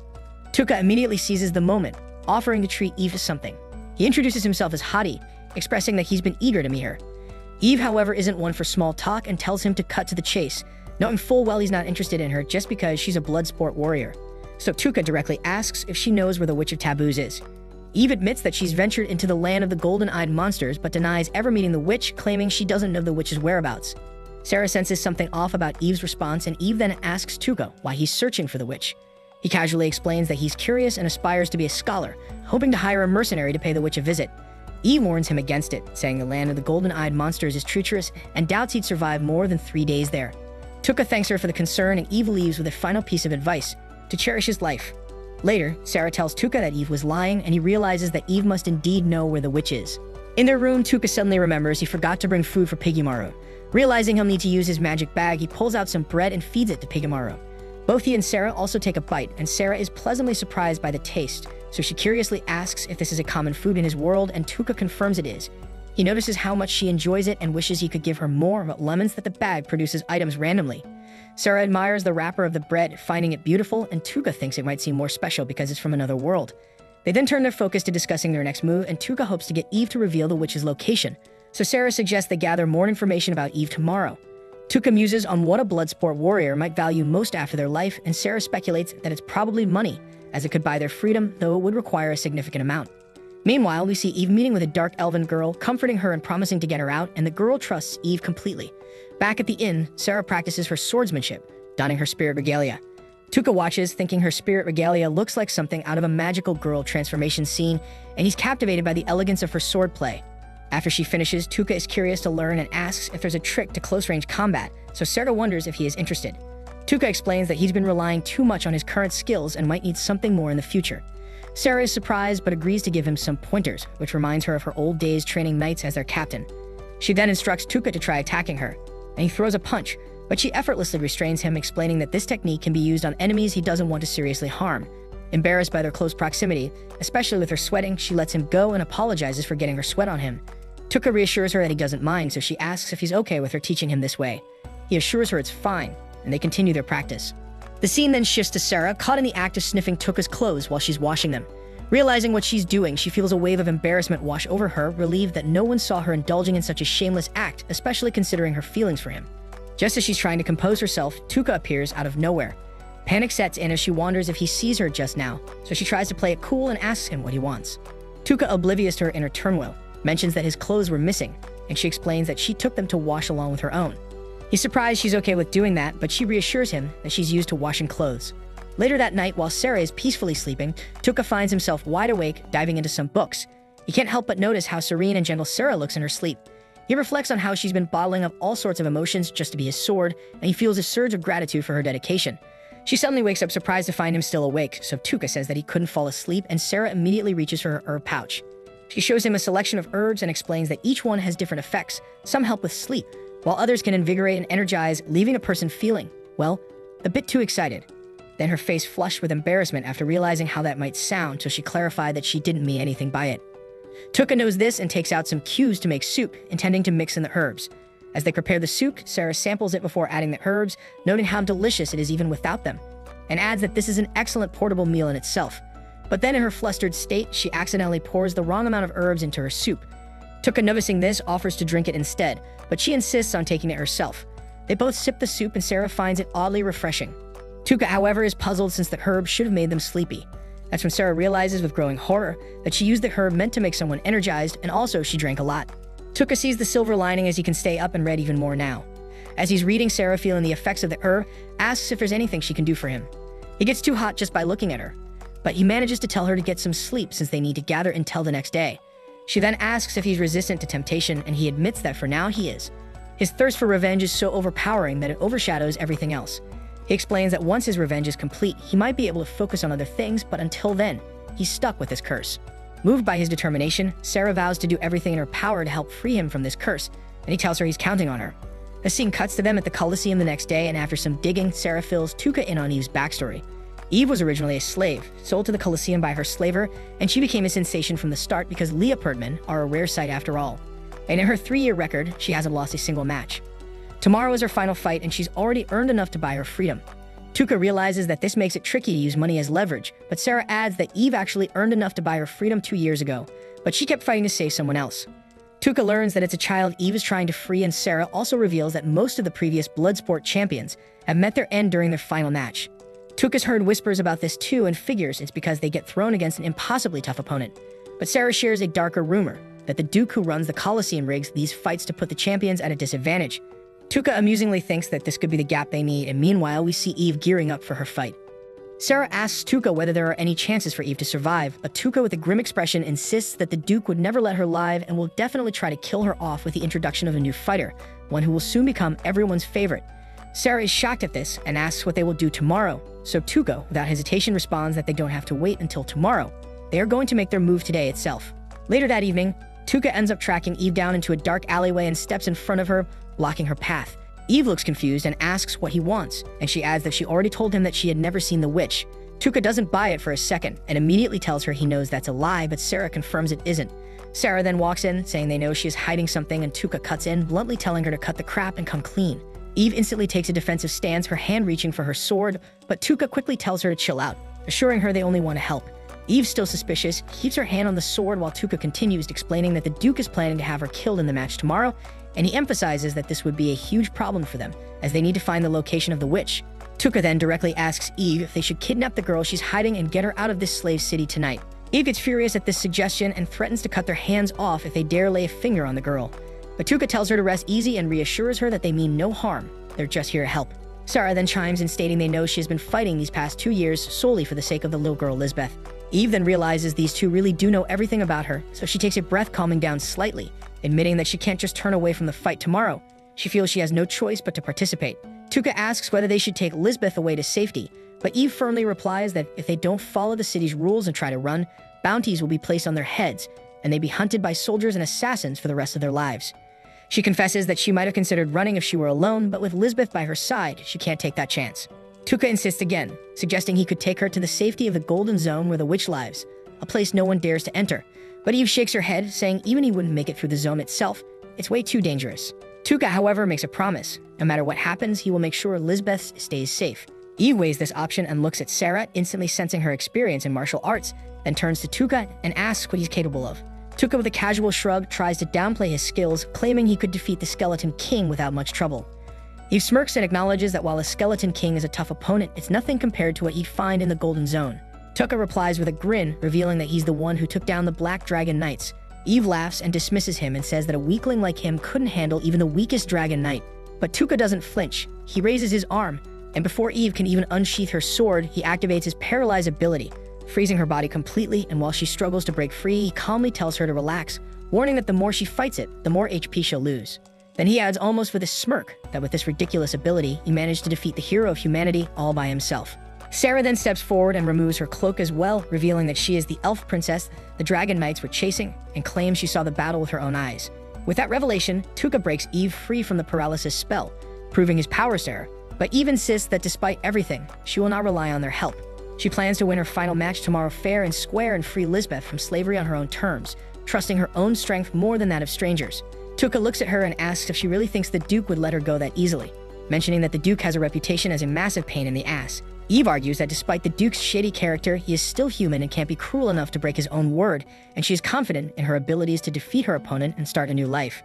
Speaker 1: Tuka immediately seizes the moment, offering to treat Eve to something. He introduces himself as Hadi, expressing that he's been eager to meet her. Eve, however, isn't one for small talk and tells him to cut to the chase, knowing full well he's not interested in her just because she's a Bloodsport warrior. So Tuka directly asks if she knows where the Witch of Taboos is. Eve admits that she's ventured into the land of the golden-eyed monsters, but denies ever meeting the witch, claiming she doesn't know the witch's whereabouts. Sarah senses something off about Eve's response, and Eve then asks Tuka why he's searching for the witch. He casually explains that he's curious and aspires to be a scholar, hoping to hire a mercenary to pay the witch a visit. Eve warns him against it, saying the land of the golden-eyed monsters is treacherous and doubts he'd survive more than 3 days there. Tuka thanks her for the concern, and Eve leaves with a final piece of advice: to cherish his life. Later, Sarah tells Tuka that Eve was lying, and he realizes that Eve must indeed know where the witch is. In their room, Tuka suddenly remembers he forgot to bring food for Piggymaru. Realizing he'll need to use his magic bag, he pulls out some bread and feeds it to Piggymaru. Both he and Sarah also take a bite, and Sarah is pleasantly surprised by the taste, so she curiously asks if this is a common food in his world, and Tuka confirms it is. He notices how much she enjoys it and wishes he could give her more, but lemons that the bag produces items randomly. Sarah admires the wrapper of the bread, finding it beautiful, and Tuka thinks it might seem more special because it's from another world. They then turn their focus to discussing their next move, and Tuka hopes to get Eve to reveal the witch's location. So Sarah suggests they gather more information about Eve tomorrow. Tuka muses on what a Bloodsport warrior might value most after their life, and Sarah speculates that it's probably money, as it could buy their freedom, though it would require a significant amount. Meanwhile, we see Eve meeting with a dark elven girl, comforting her and promising to get her out, and the girl trusts Eve completely. Back at the inn, Sarah practices her swordsmanship, donning her spirit regalia. Tuka watches, thinking her spirit regalia looks like something out of a magical girl transformation scene, and he's captivated by the elegance of her swordplay. After she finishes, Tuka is curious to learn and asks if there's a trick to close-range combat, so Sarah wonders if he is interested. Tuka explains that he's been relying too much on his current skills and might need something more in the future. Sarah is surprised but agrees to give him some pointers, which reminds her of her old days training knights as their captain. She then instructs Tuka to try attacking her, and he throws a punch, but she effortlessly restrains him, explaining that this technique can be used on enemies he doesn't want to seriously harm. Embarrassed by their close proximity, especially with her sweating, she lets him go and apologizes for getting her sweat on him. Tuka reassures her that he doesn't mind, so she asks if he's okay with her teaching him this way. He assures her it's fine, and they continue their practice. The scene then shifts to Sarah, caught in the act of sniffing Tuka's clothes while she's washing them. Realizing what she's doing, she feels a wave of embarrassment wash over her, relieved that no one saw her indulging in such a shameless act, especially considering her feelings for him. Just as she's trying to compose herself, Tuka appears out of nowhere. Panic sets in as she wonders if he sees her just now, so she tries to play it cool and asks him what he wants. Tuka, oblivious to her inner turmoil, mentions that his clothes were missing, and she explains that she took them to wash along with her own. He's surprised she's okay with doing that, but she reassures him that she's used to washing clothes. Later that night, while Sarah is peacefully sleeping, Tuka finds himself wide awake, diving into some books. He can't help but notice how serene and gentle Sarah looks in her sleep. He reflects on how she's been bottling up all sorts of emotions just to be his sword, and he feels a surge of gratitude for her dedication. She suddenly wakes up surprised to find him still awake, so Tuka says that he couldn't fall asleep, and Sarah immediately reaches for her herb pouch. She shows him a selection of herbs and explains that each one has different effects. Some help with sleep, while others can invigorate and energize, leaving a person feeling, well, a bit too excited. Then her face flushed with embarrassment after realizing how that might sound, so she clarified that she didn't mean anything by it. Tuka knows this and takes out some cues to make soup, intending to mix in the herbs. As they prepare the soup, Sarah samples it before adding the herbs, noting how delicious it is even without them, and adds that this is an excellent portable meal in itself. But then in her flustered state, she accidentally pours the wrong amount of herbs into her soup. Tuka, noticing this, offers to drink it instead, but she insists on taking it herself. They both sip the soup and Sarah finds it oddly refreshing. Tuka, however, is puzzled since the herb should have made them sleepy. That's when Sarah realizes with growing horror that she used the herb meant to make someone energized, and also she drank a lot. Tuka sees the silver lining as he can stay up and read even more now. As he's reading, Sarah, feeling the effects of the herb, asks if there's anything she can do for him. He gets too hot just by looking at her, but he manages to tell her to get some sleep since they need to gather until the next day. She then asks if he's resistant to temptation, and he admits that for now he is. His thirst for revenge is so overpowering that it overshadows everything else. He explains that once his revenge is complete, he might be able to focus on other things, but until then, he's stuck with this curse. Moved by his determination, Sarah vows to do everything in her power to help free him from this curse, and he tells her he's counting on her. The scene cuts to them at the Colosseum the next day, and after some digging, Sarah fills Tuka in on Eve's backstory. Eve was originally a slave, sold to the Colosseum by her slaver, and she became a sensation from the start because leopard men are a rare sight after all. And in her 3-year record, she hasn't lost a single match. Tomorrow is her final fight, and she's already earned enough to buy her freedom. Tuka realizes that this makes it tricky to use money as leverage, but Sarah adds that Eve actually earned enough to buy her freedom 2 years ago, but she kept fighting to save someone else. Tuka learns that it's a child Eve is trying to free, and Sarah also reveals that most of the previous Bloodsport champions have met their end during their final match. Tuka's heard whispers about this too and figures it's because they get thrown against an impossibly tough opponent. But Sarah shares a darker rumor that the Duke who runs the Colosseum rigs these fights to put the champions at a disadvantage. Tuka amusingly thinks that this could be the gap they need, and meanwhile we see Eve gearing up for her fight. Sarah asks Tuka whether there are any chances for Eve to survive, but Tuka with a grim expression insists that the Duke would never let her live and will definitely try to kill her off with the introduction of a new fighter, one who will soon become everyone's favorite. Sarah is shocked at this and asks what they will do tomorrow, so Tuka, without hesitation, responds that they don't have to wait until tomorrow. They are going to make their move today itself. Later that evening, Tuka ends up tracking Eve down into a dark alleyway and steps in front of her, blocking her path. Eve looks confused and asks what he wants, and she adds that she already told him that she had never seen the witch. Tuka doesn't buy it for a second and immediately tells her he knows that's a lie, but Sarah confirms it isn't. Sarah then walks in, saying they know she is hiding something, and Tuka cuts in, bluntly telling her to cut the crap and come clean. Eve instantly takes a defensive stance, her hand reaching for her sword, but Tuka quickly tells her to chill out, assuring her they only want to help. Eve, still suspicious, keeps her hand on the sword while Tuka continues, explaining that the Duke is planning to have her killed in the match tomorrow, and he emphasizes that this would be a huge problem for them, as they need to find the location of the witch. Tuka then directly asks Eve if they should kidnap the girl she's hiding and get her out of this slave city tonight. Eve gets furious at this suggestion and threatens to cut their hands off if they dare lay a finger on the girl. But Tuka tells her to rest easy and reassures her that they mean no harm, they're just here to help. Sarah then chimes in, stating they know she has been fighting these past 2 years solely for the sake of the little girl Lisbeth. Eve then realizes these two really do know everything about her, so she takes a breath, calming down slightly, admitting that she can't just turn away from the fight tomorrow. She feels she has no choice but to participate. Tuka asks whether they should take Lisbeth away to safety, but Eve firmly replies that if they don't follow the city's rules and try to run, bounties will be placed on their heads, and they'd be hunted by soldiers and assassins for the rest of their lives. She confesses that she might have considered running if she were alone, but with Lisbeth by her side, she can't take that chance. Tuka insists again, suggesting he could take her to the safety of the Golden Zone where the witch lives, a place no one dares to enter. But Eve shakes her head, saying even he wouldn't make it through the zone itself. It's way too dangerous. Tuka, however, makes a promise. No matter what happens, he will make sure Lisbeth stays safe. Eve weighs this option and looks at Sarah, instantly sensing her experience in martial arts, then turns to Tuka and asks what he's capable of. Tuka, with a casual shrug, tries to downplay his skills, claiming he could defeat the Skeleton King without much trouble. Eve smirks and acknowledges that while a Skeleton King is a tough opponent, it's nothing compared to what you'd find in the Golden Zone. Tuka replies with a grin, revealing that he's the one who took down the Black Dragon Knights. Eve laughs and dismisses him and says that a weakling like him couldn't handle even the weakest Dragon Knight. But Tuka doesn't flinch. He raises his arm, And before Eve can even unsheath her sword, he activates his paralyze ability, freezing her body completely, and while she struggles to break free, he calmly tells her to relax, warning that the more she fights it, the more HP she'll lose. Then he adds almost with a smirk that with this ridiculous ability, he managed to defeat the hero of humanity all by himself. Sarah then steps forward and removes her cloak as well, revealing that she is the elf princess the dragon knights were chasing, and claims she saw the battle with her own eyes. With that revelation, Tuka breaks Eve free from the paralysis spell, proving his power Sarah, but Eve insists that despite everything, she will not rely on their help. She plans to win her final match tomorrow fair and square and free Lisbeth from slavery on her own terms, trusting her own strength more than that of strangers. Tuka looks at her and asks if she really thinks the Duke would let her go that easily, mentioning that the Duke has a reputation as a massive pain in the ass. Eve argues that despite the Duke's shady character, he is still human and can't be cruel enough to break his own word, and she is confident in her abilities to defeat her opponent and start a new life.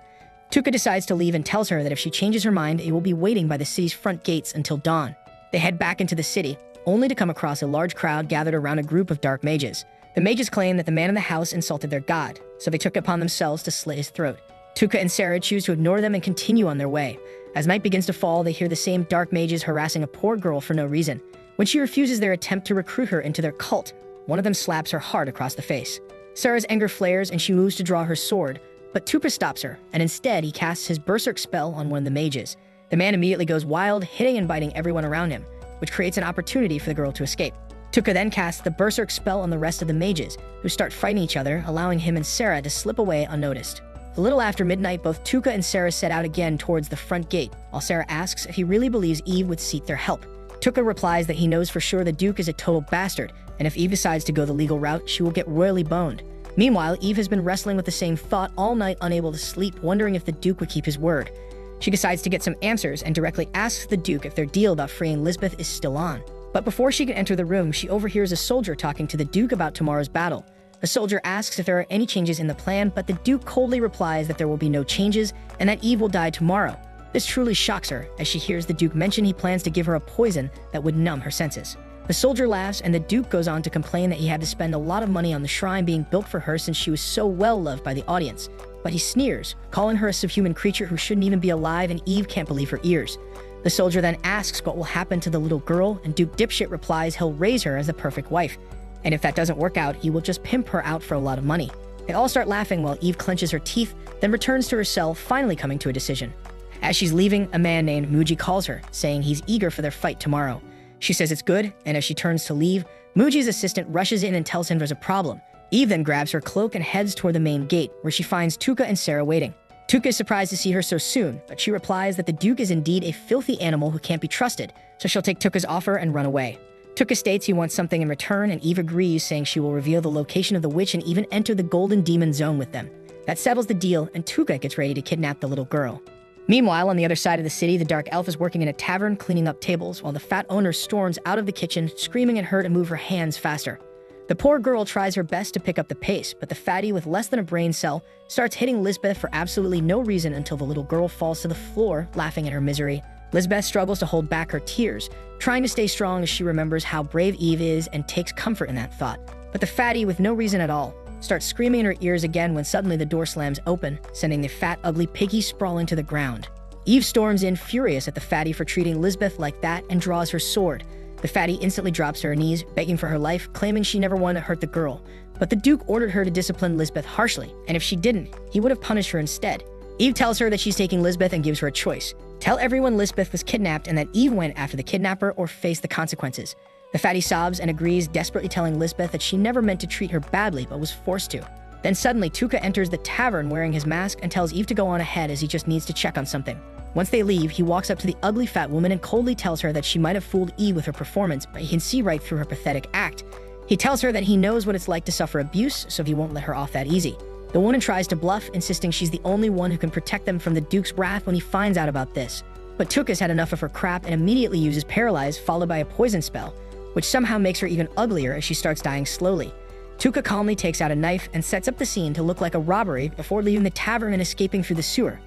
Speaker 1: Tuka decides to leave and tells her that if she changes her mind, it will be waiting by the city's front gates until dawn. They head back into the city, only to come across a large crowd gathered around a group of dark mages. The mages claim that the man in the house insulted their god, so they took it upon themselves to slit his throat. Tuka and Sarah choose to ignore them and continue on their way. As night begins to fall, they hear the same dark mages harassing a poor girl for no reason. When she refuses their attempt to recruit her into their cult, one of them slaps her hard across the face. Sarah's anger flares and she moves to draw her sword, but Tuka stops her, and instead he casts his berserk spell on one of the mages. The man immediately goes wild, hitting and biting everyone around him, which creates an opportunity for the girl to escape. Tuka then casts the berserk spell on the rest of the mages, who start fighting each other, allowing him and Sarah to slip away unnoticed. A little after midnight, both Tuka and Sarah set out again towards the front gate, while Sarah asks if he really believes Eve would seek their help. Tuka replies that he knows for sure the Duke is a total bastard, and if Eve decides to go the legal route, she will get royally boned. Meanwhile, Eve has been wrestling with the same thought all night, unable to sleep, wondering if the Duke would keep his word. She decides to get some answers and directly asks the Duke if their deal about freeing Lisbeth is still on. But before she can enter the room, she overhears a soldier talking to the Duke about tomorrow's battle. The soldier asks if there are any changes in the plan, but the Duke coldly replies that there will be no changes and that Eve will die tomorrow. This truly shocks her, as she hears the Duke mention he plans to give her a poison that would numb her senses. The soldier laughs, and the Duke goes on to complain that he had to spend a lot of money on the shrine being built for her since she was so well loved by the audience. But he sneers, calling her a subhuman creature who shouldn't even be alive, and Eve can't believe her ears. The soldier then asks what will happen to the little girl, and Duke Dipshit replies he'll raise her as the perfect wife. And if that doesn't work out, he will just pimp her out for a lot of money. They all start laughing while Eve clenches her teeth, then returns to her cell, finally coming to a decision. As she's leaving, a man named Muji calls her, saying he's eager for their fight tomorrow. She says it's good, and as she turns to leave, Muji's assistant rushes in and tells him there's a problem. Eve then grabs her cloak and heads toward the main gate, where she finds Tuka and Sarah waiting. Tuka is surprised to see her so soon, but she replies that the Duke is indeed a filthy animal who can't be trusted, so she'll take Tuka's offer and run away. Tuka states he wants something in return, and Eve agrees, saying she will reveal the location of the witch and even enter the Golden Demon Zone with them. That settles the deal, and Tuka gets ready to kidnap the little girl. Meanwhile, on the other side of the city, the Dark Elf is working in a tavern cleaning up tables, while the fat owner storms out of the kitchen, screaming at her to move her hands faster. The poor girl tries her best to pick up the pace, but the fatty with less than a brain cell starts hitting Lisbeth for absolutely no reason until the little girl falls to the floor, laughing at her misery. Lisbeth struggles to hold back her tears, trying to stay strong as she remembers how brave Eve is and takes comfort in that thought. But the fatty, with no reason at all, starts screaming in her ears again when suddenly the door slams open, sending the fat, ugly piggy sprawling to the ground. Eve storms in, furious at the fatty for treating Lisbeth like that, and draws her sword. The fatty instantly drops to her knees, begging for her life, claiming she never wanted to hurt the girl. But the Duke ordered her to discipline Lisbeth harshly, and if she didn't, he would have punished her instead. Eve tells her that she's taking Lisbeth and gives her a choice. Tell everyone Lisbeth was kidnapped and that Eve went after the kidnapper or face the consequences. The fatty sobs and agrees, desperately telling Lisbeth that she never meant to treat her badly but was forced to. Then suddenly Tuka enters the tavern wearing his mask and tells Eve to go on ahead as he just needs to check on something. Once they leave, he walks up to the ugly fat woman and coldly tells her that she might have fooled Eve with her performance, but he can see right through her pathetic act. He tells her that he knows what it's like to suffer abuse, so he won't let her off that easy. The woman tries to bluff, insisting she's the only one who can protect them from the Duke's wrath when he finds out about this. But Tuka's had enough of her crap and immediately uses Paralyze, followed by a poison spell, which somehow makes her even uglier as she starts dying slowly. Tuka calmly takes out a knife and sets up the scene to look like a robbery before leaving the tavern and escaping through the sewer.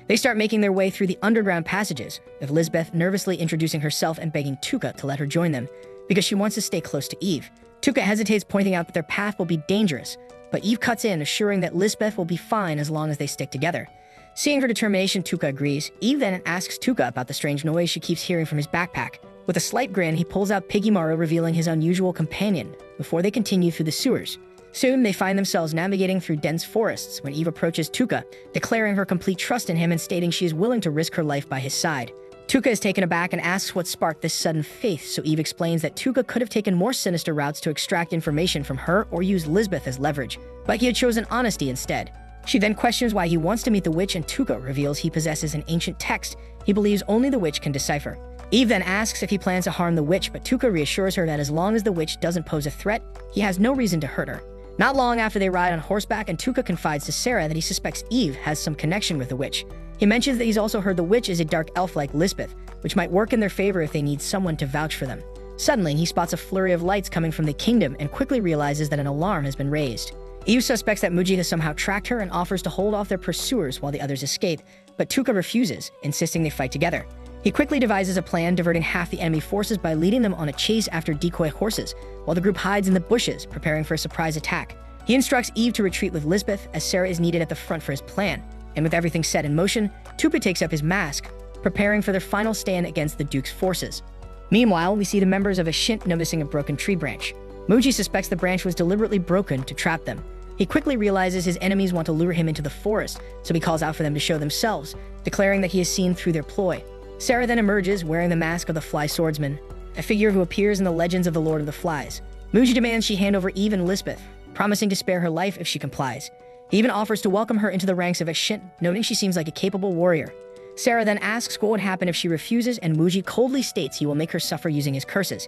Speaker 1: They start making their way through the underground passages, with Lisbeth nervously introducing herself and begging Tuka to let her join them, because she wants to stay close to Eve. Tuka hesitates, pointing out that their path will be dangerous, but Eve cuts in, assuring that Lisbeth will be fine as long as they stick together. Seeing her determination, Tuka agrees. Eve then asks Tuka about the strange noise she keeps hearing from his backpack, With a slight grin, he pulls out Piggymaru, revealing his unusual companion, before they continue through the sewers. Soon, they find themselves navigating through dense forests when Eve approaches Tuka, declaring her complete trust in him and stating she is willing to risk her life by his side. Tuka is taken aback and asks what sparked this sudden faith, so Eve explains that Tuka could have taken more sinister routes to extract information from her or use Lisbeth as leverage, but he had chosen honesty instead. She then questions why he wants to meet the witch, and Tuka reveals he possesses an ancient text he believes only the witch can decipher. Eve then asks if he plans to harm the witch, but Tuka reassures her that as long as the witch doesn't pose a threat, he has no reason to hurt her. Not long after they ride on horseback, and Tuka confides to Sarah that he suspects Eve has some connection with the witch. He mentions that he's also heard the witch is a dark elf like Lisbeth, which might work in their favor if they need someone to vouch for them. Suddenly, he spots a flurry of lights coming from the kingdom and quickly realizes that an alarm has been raised. Eve suspects that Muji has somehow tracked her and offers to hold off their pursuers while the others escape, but Tuka refuses, insisting they fight together. He quickly devises a plan, diverting half the enemy forces by leading them on a chase after decoy horses, while the group hides in the bushes, preparing for a surprise attack. He instructs Eve to retreat with Lisbeth, as Sarah is needed at the front for his plan, and with everything set in motion, Tuka takes up his mask, preparing for their final stand against the Duke's forces. Meanwhile, we see the members of Ashint noticing a broken tree branch. Muji suspects the branch was deliberately broken to trap them. He quickly realizes his enemies want to lure him into the forest, so he calls out for them to show themselves, declaring that he has seen through their ploy. Sarah then emerges wearing the mask of the Fly Swordsman, a figure who appears in the legends of the Lord of the Flies. Muji demands she hand over Eve and Lisbeth, promising to spare her life if she complies. He even offers to welcome her into the ranks of Ashint, noting she seems like a capable warrior. Sarah then asks what would happen if she refuses, and Muji coldly states he will make her suffer using his curses.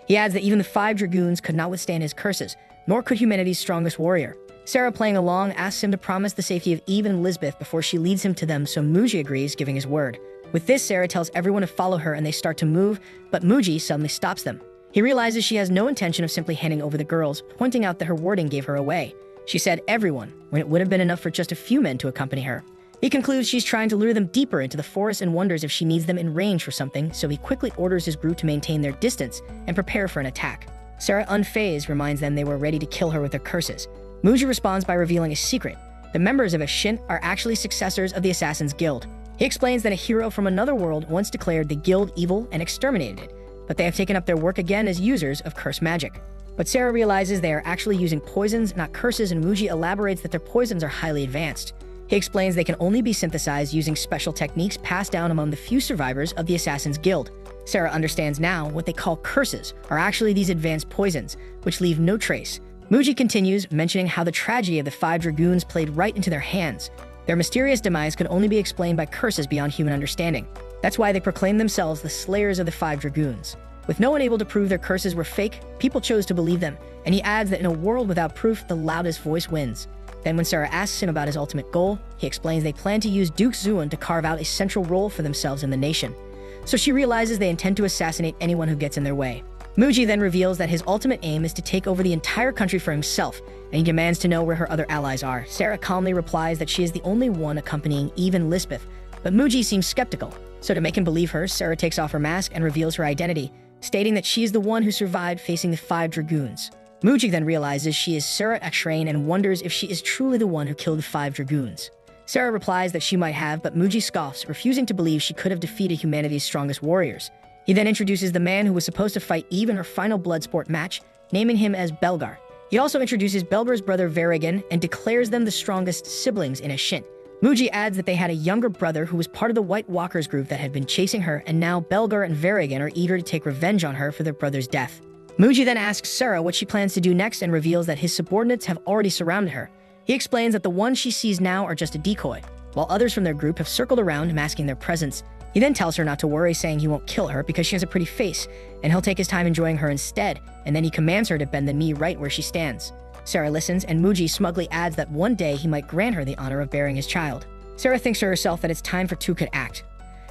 Speaker 1: He adds that even the 5 dragoons could not withstand his curses, nor could humanity's strongest warrior. Sarah, playing along, asks him to promise the safety of Eve and Lisbeth before she leads him to them, so Muji agrees, giving his word. With this, Sarah tells everyone to follow her and they start to move, but Muji suddenly stops them. He realizes she has no intention of simply handing over the girls, pointing out that her wording gave her away. She said everyone, when it would have been enough for just a few men to accompany her. He concludes she's trying to lure them deeper into the forest and wonders if she needs them in range for something, so he quickly orders his group to maintain their distance and prepare for an attack. Sarah, unfazed, reminds them they were ready to kill her with their curses. Muji responds by revealing a secret. The members of Ashint are actually successors of the Assassin's Guild. He explains that a hero from another world once declared the guild evil and exterminated it, but they have taken up their work again as users of cursed magic. But Sarah realizes they are actually using poisons, not curses, and Muji elaborates that their poisons are highly advanced. He explains they can only be synthesized using special techniques passed down among the few survivors of the Assassin's Guild. Sarah understands now what they call curses are actually these advanced poisons, which leave no trace. Muji continues, mentioning how the tragedy of the 5 dragoons played right into their hands. Their mysterious demise could only be explained by curses beyond human understanding. That's why they proclaim themselves the slayers of the 5 dragoons. With no one able to prove their curses were fake, people chose to believe them, and he adds that in a world without proof, the loudest voice wins. Then when Sarah asks him about his ultimate goal, he explains they plan to use Duke Zuan to carve out a central role for themselves in the nation. So she realizes they intend to assassinate anyone who gets in their way. Muji then reveals that his ultimate aim is to take over the entire country for himself, and he demands to know where her other allies are. Sarah calmly replies that she is the only one accompanying Eve and Lisbeth, but Muji seems skeptical. So to make him believe her, Sarah takes off her mask and reveals her identity, stating that she is the one who survived facing the 5 dragoons. Muji then realizes she is Sarah Akshrane and wonders if she is truly the one who killed the 5 dragoons. Sarah replies that she might have, but Muji scoffs, refusing to believe she could have defeated humanity's strongest warriors. He then introduces the man who was supposed to fight Eve in her final Bloodsport match, naming him as Belgar. He also introduces Belgar's brother Varigan and declares them the strongest siblings in Ashint. Muji adds that they had a younger brother who was part of the White Walkers group that had been chasing her, and now Belgar and Varigan are eager to take revenge on her for their brother's death. Muji then asks Sarah what she plans to do next and reveals that his subordinates have already surrounded her. He explains that the ones she sees now are just a decoy, while others from their group have circled around, masking their presence. He then tells her not to worry, saying he won't kill her because she has a pretty face, and he'll take his time enjoying her instead, and then he commands her to bend the knee right where she stands. Sarah listens, and Muji smugly adds that one day he might grant her the honor of bearing his child. Sarah thinks to herself that it's time for Tuka to act.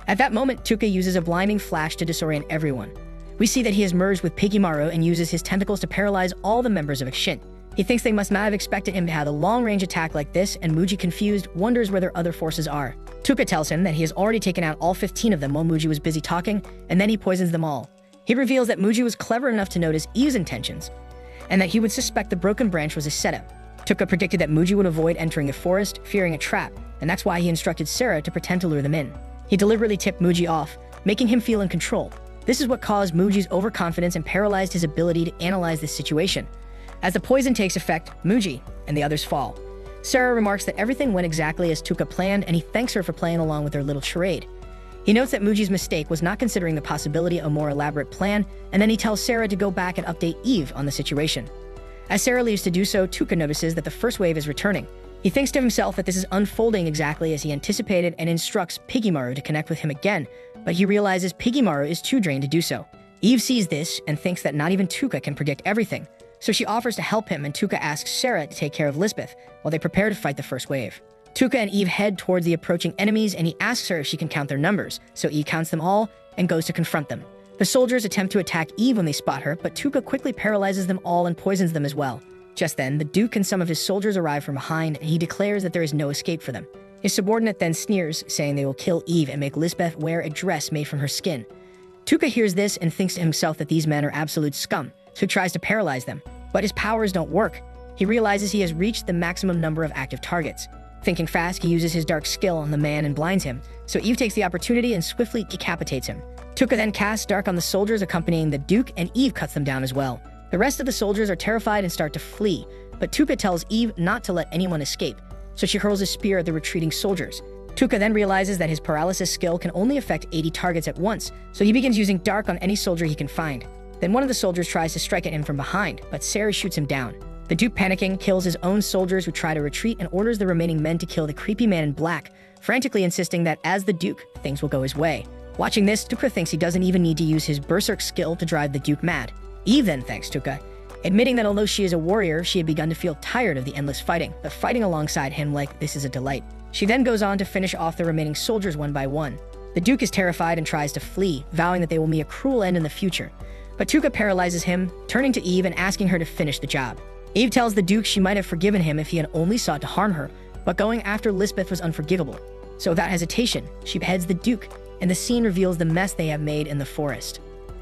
Speaker 1: At that moment, Tuka uses a blinding flash to disorient everyone. We see that he has merged with Piggymaru and uses his tentacles to paralyze all the members of Ashint. He thinks they must not have expected him to have a long-range attack like this, and Muji, confused, wonders where their other forces are. Tuka tells him that he has already taken out all 15 of them while Muji was busy talking, and then he poisons them all. He reveals that Muji was clever enough to notice Eve's intentions, and that he would suspect the broken branch was a setup. Tuka predicted that Muji would avoid entering the forest, fearing a trap, and that's why he instructed Sarah to pretend to lure them in. He deliberately tipped Muji off, making him feel in control. This is what caused Muji's overconfidence and paralyzed his ability to analyze this situation. As the poison takes effect, Muji and the others fall. Sarah remarks that everything went exactly as Tuka planned, and he thanks her for playing along with their little charade. He notes that Muji's mistake was not considering the possibility of a more elaborate plan, and then he tells Sarah to go back and update Eve on the situation. As Sarah leaves to do so, Tuka notices that the first wave is returning. He thinks to himself that this is unfolding exactly as he anticipated and instructs Piggymaru to connect with him again, but he realizes Piggymaru is too drained to do so. Eve sees this and thinks that not even Tuka can predict everything, so she offers to help him, and Tuka asks Sarah to take care of Lisbeth while they prepare to fight the first wave. Tuka and Eve head towards the approaching enemies, and he asks her if she can count their numbers, so Eve counts them all and goes to confront them. The soldiers attempt to attack Eve when they spot her, but Tuka quickly paralyzes them all and poisons them as well. Just then, the Duke and some of his soldiers arrive from behind, and he declares that there is no escape for them. His subordinate then sneers, saying they will kill Eve and make Lisbeth wear a dress made from her skin. Tuka hears this and thinks to himself that these men are absolute scum, so he tries to paralyze them. But his powers don't work. He realizes he has reached the maximum number of active targets. Thinking fast, he uses his dark skill on the man and blinds him, so Eve takes the opportunity and swiftly decapitates him. Tuka then casts dark on the soldiers accompanying the Duke, and Eve cuts them down as well. The rest of the soldiers are terrified and start to flee, but Tuka tells Eve not to let anyone escape, so she hurls a spear at the retreating soldiers. Tuka then realizes that his paralysis skill can only affect 80 targets at once, so he begins using dark on any soldier he can find. Then one of the soldiers tries to strike at him from behind, but Sarah shoots him down. The Duke, panicking, kills his own soldiers who try to retreat and orders the remaining men to kill the creepy man in black, frantically insisting that as the Duke, things will go his way. Watching this, Tuka thinks he doesn't even need to use his berserk skill to drive the Duke mad. Eve then thanks Tuka, admitting that although she is a warrior, she had begun to feel tired of the endless fighting, but fighting alongside him like this is a delight. She then goes on to finish off the remaining soldiers one by one. The Duke is terrified and tries to flee, vowing that they will meet a cruel end in the future. But Tuka paralyzes him, turning to Eve and asking her to finish the job. Eve tells the Duke she might have forgiven him if he had only sought to harm her, but going after Lisbeth was unforgivable. So without hesitation, she beheads the Duke, and the scene reveals the mess they have made in the forest.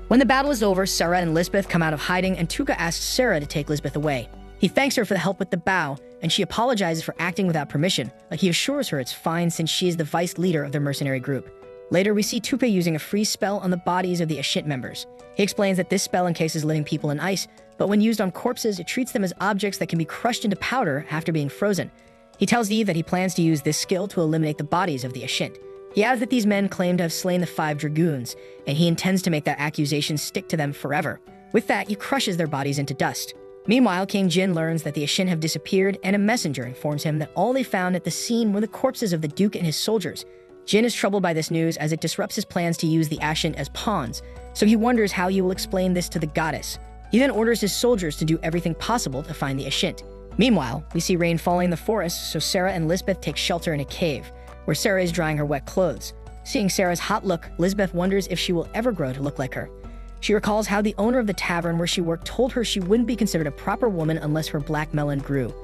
Speaker 1: When the battle is over, Sarah and Lisbeth come out of hiding, and Tuka asks Sarah to take Lisbeth away. He thanks her for the help with the bow, and she apologizes for acting without permission, but he assures her it's fine since she is the vice leader of their mercenary group. Later, we see Tuka using a freeze spell on the bodies of the Ashint members. He explains that this spell encases living people in ice, but when used on corpses, it treats them as objects that can be crushed into powder after being frozen. He tells Eve that he plans to use this skill to eliminate the bodies of the Ashint. He adds that these men claim to have slain the 5 dragoons, and he intends to make that accusation stick to them forever. With that, he crushes their bodies into dust. Meanwhile, King Jin learns that the Ashint have disappeared, and a messenger informs him that all they found at the scene were the corpses of the Duke and his soldiers. Jin is troubled by this news as it disrupts his plans to use the Ashint as pawns, so he wonders how he will explain this to the goddess. He then orders his soldiers to do everything possible to find the Ashint. Meanwhile, we see rain falling in the forest, so Sarah and Lisbeth take shelter in a cave, where Sarah is drying her wet clothes. Seeing Sarah's hot look, Lisbeth wonders if she will ever grow to look like her. She recalls how the owner of the tavern where she worked told her she wouldn't be considered a proper woman unless her black melon grew.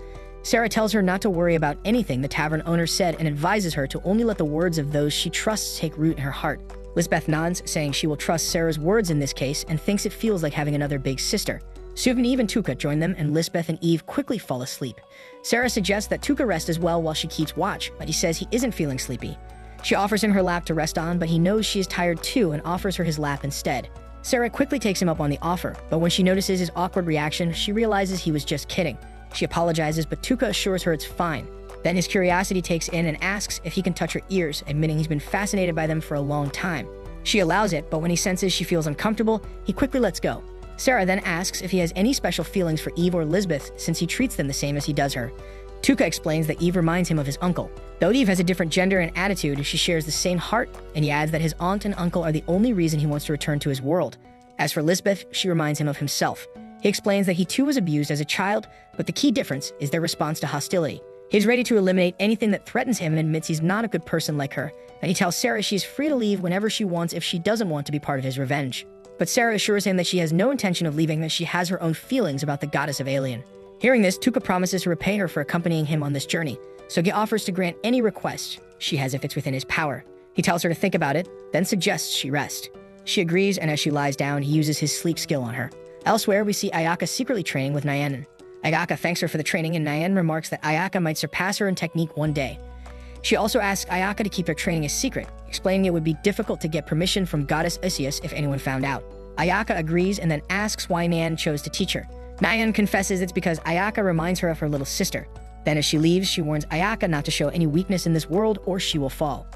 Speaker 1: Sarah tells her not to worry about anything the tavern owner said and advises her to only let the words of those she trusts take root in her heart. Lisbeth nods, saying she will trust Sarah's words in this case and thinks it feels like having another big sister. Soon Eve and Tuka join them, and Lisbeth and Eve quickly fall asleep. Sarah suggests that Tuka rest as well while she keeps watch, but he says he isn't feeling sleepy. She offers him her lap to rest on, but he knows she is tired too and offers her his lap instead. Sarah quickly takes him up on the offer, but when she notices his awkward reaction, she realizes he was just kidding. She apologizes, but Tuka assures her it's fine. Then his curiosity takes in and asks if he can touch her ears, admitting he's been fascinated by them for a long time. She allows it, but when he senses she feels uncomfortable, he quickly lets go. Sarah then asks if he has any special feelings for Eve or Lisbeth since he treats them the same as he does her. Tuka explains that Eve reminds him of his uncle. Though Eve has a different gender and attitude, she shares the same heart, and he adds that his aunt and uncle are the only reason he wants to return to his world. As for Lisbeth, she reminds him of himself. He explains that he too was abused as a child, but the key difference is their response to hostility. He's ready to eliminate anything that threatens him and admits he's not a good person like her, and he tells Sarah she's free to leave whenever she wants if she doesn't want to be part of his revenge. But Sarah assures him that she has no intention of leaving, that she has her own feelings about the goddess of Alien. Hearing this, Tuka promises to repay her for accompanying him on this journey, so he offers to grant any request she has if it's within his power. He tells her to think about it, then suggests she rest. She agrees, and as she lies down, he uses his sleep skill on her. Elsewhere, we see Ayaka secretly training with Nyan. Ayaka thanks her for the training, and Nyan remarks that Ayaka might surpass her in technique one day. She also asks Ayaka to keep their training a secret, explaining it would be difficult to get permission from goddess Isis if anyone found out. Ayaka agrees and then asks why Nayan chose to teach her. Nayan confesses it's because Ayaka reminds her of her little sister. Then as she leaves, she warns Ayaka not to show any weakness in this world or she will fall.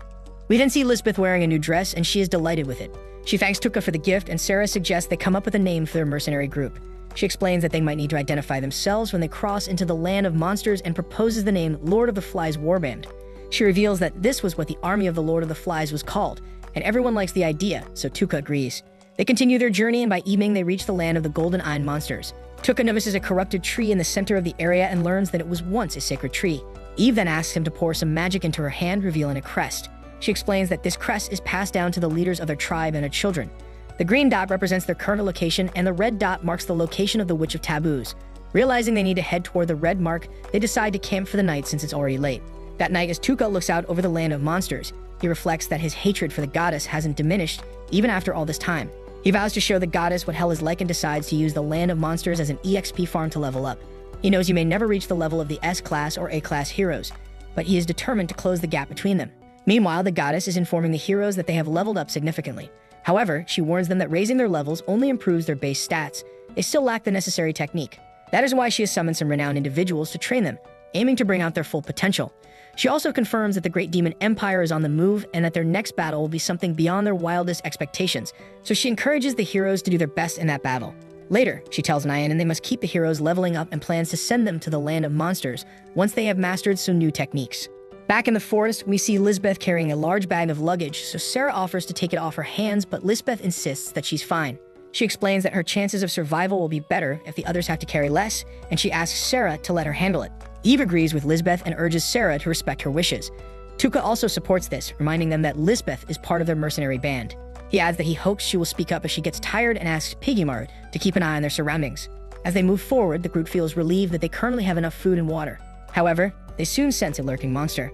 Speaker 1: We then see Lisbeth wearing a new dress and she is delighted with it. She thanks Tuka for the gift and Sarah suggests they come up with a name for their mercenary group. She explains that they might need to identify themselves when they cross into the land of monsters and proposes the name Lord of the Flies Warband. She reveals that this was what the army of the Lord of the Flies was called, and everyone likes the idea, so Tuka agrees. They continue their journey and by evening they reach the land of the golden-eyed monsters. Tuka notices a corrupted tree in the center of the area and learns that it was once a sacred tree. Eve then asks him to pour some magic into her hand, revealing a crest. She explains that this crest is passed down to the leaders of their tribe and their children. The green dot represents their current location and the red dot marks the location of the Witch of Taboos. Realizing they need to head toward the red mark, they decide to camp for the night since it's already late. That night, as Tuka looks out over the land of monsters, he reflects that his hatred for the goddess hasn't diminished even after all this time. He vows to show the goddess what hell is like and decides to use the land of monsters as an EXP farm to level up. He knows he may never reach the level of the S-class or A-class heroes, but he is determined to close the gap between them. Meanwhile, the goddess is informing the heroes that they have leveled up significantly. However, she warns them that raising their levels only improves their base stats. They still lack the necessary technique. That is why she has summoned some renowned individuals to train them, aiming to bring out their full potential. She also confirms that the Great Demon Empire is on the move and that their next battle will be something beyond their wildest expectations, so she encourages the heroes to do their best in that battle. Later, she tells Nayan they must keep the heroes leveling up and plans to send them to the land of monsters once they have mastered some new techniques. Back in the forest, we see Lisbeth carrying a large bag of luggage, so Sarah offers to take it off her hands, but Lisbeth insists that she's fine. She explains that her chances of survival will be better if the others have to carry less, and she asks Sarah to let her handle it. Eve agrees with Lisbeth and urges Sarah to respect her wishes. Tuka also supports this, reminding them that Lisbeth is part of their mercenary band. He adds that he hopes she will speak up if she gets tired and asks Piggymaru to keep an eye on their surroundings. As they move forward, the group feels relieved that they currently have enough food and water. However, they soon sense a lurking monster.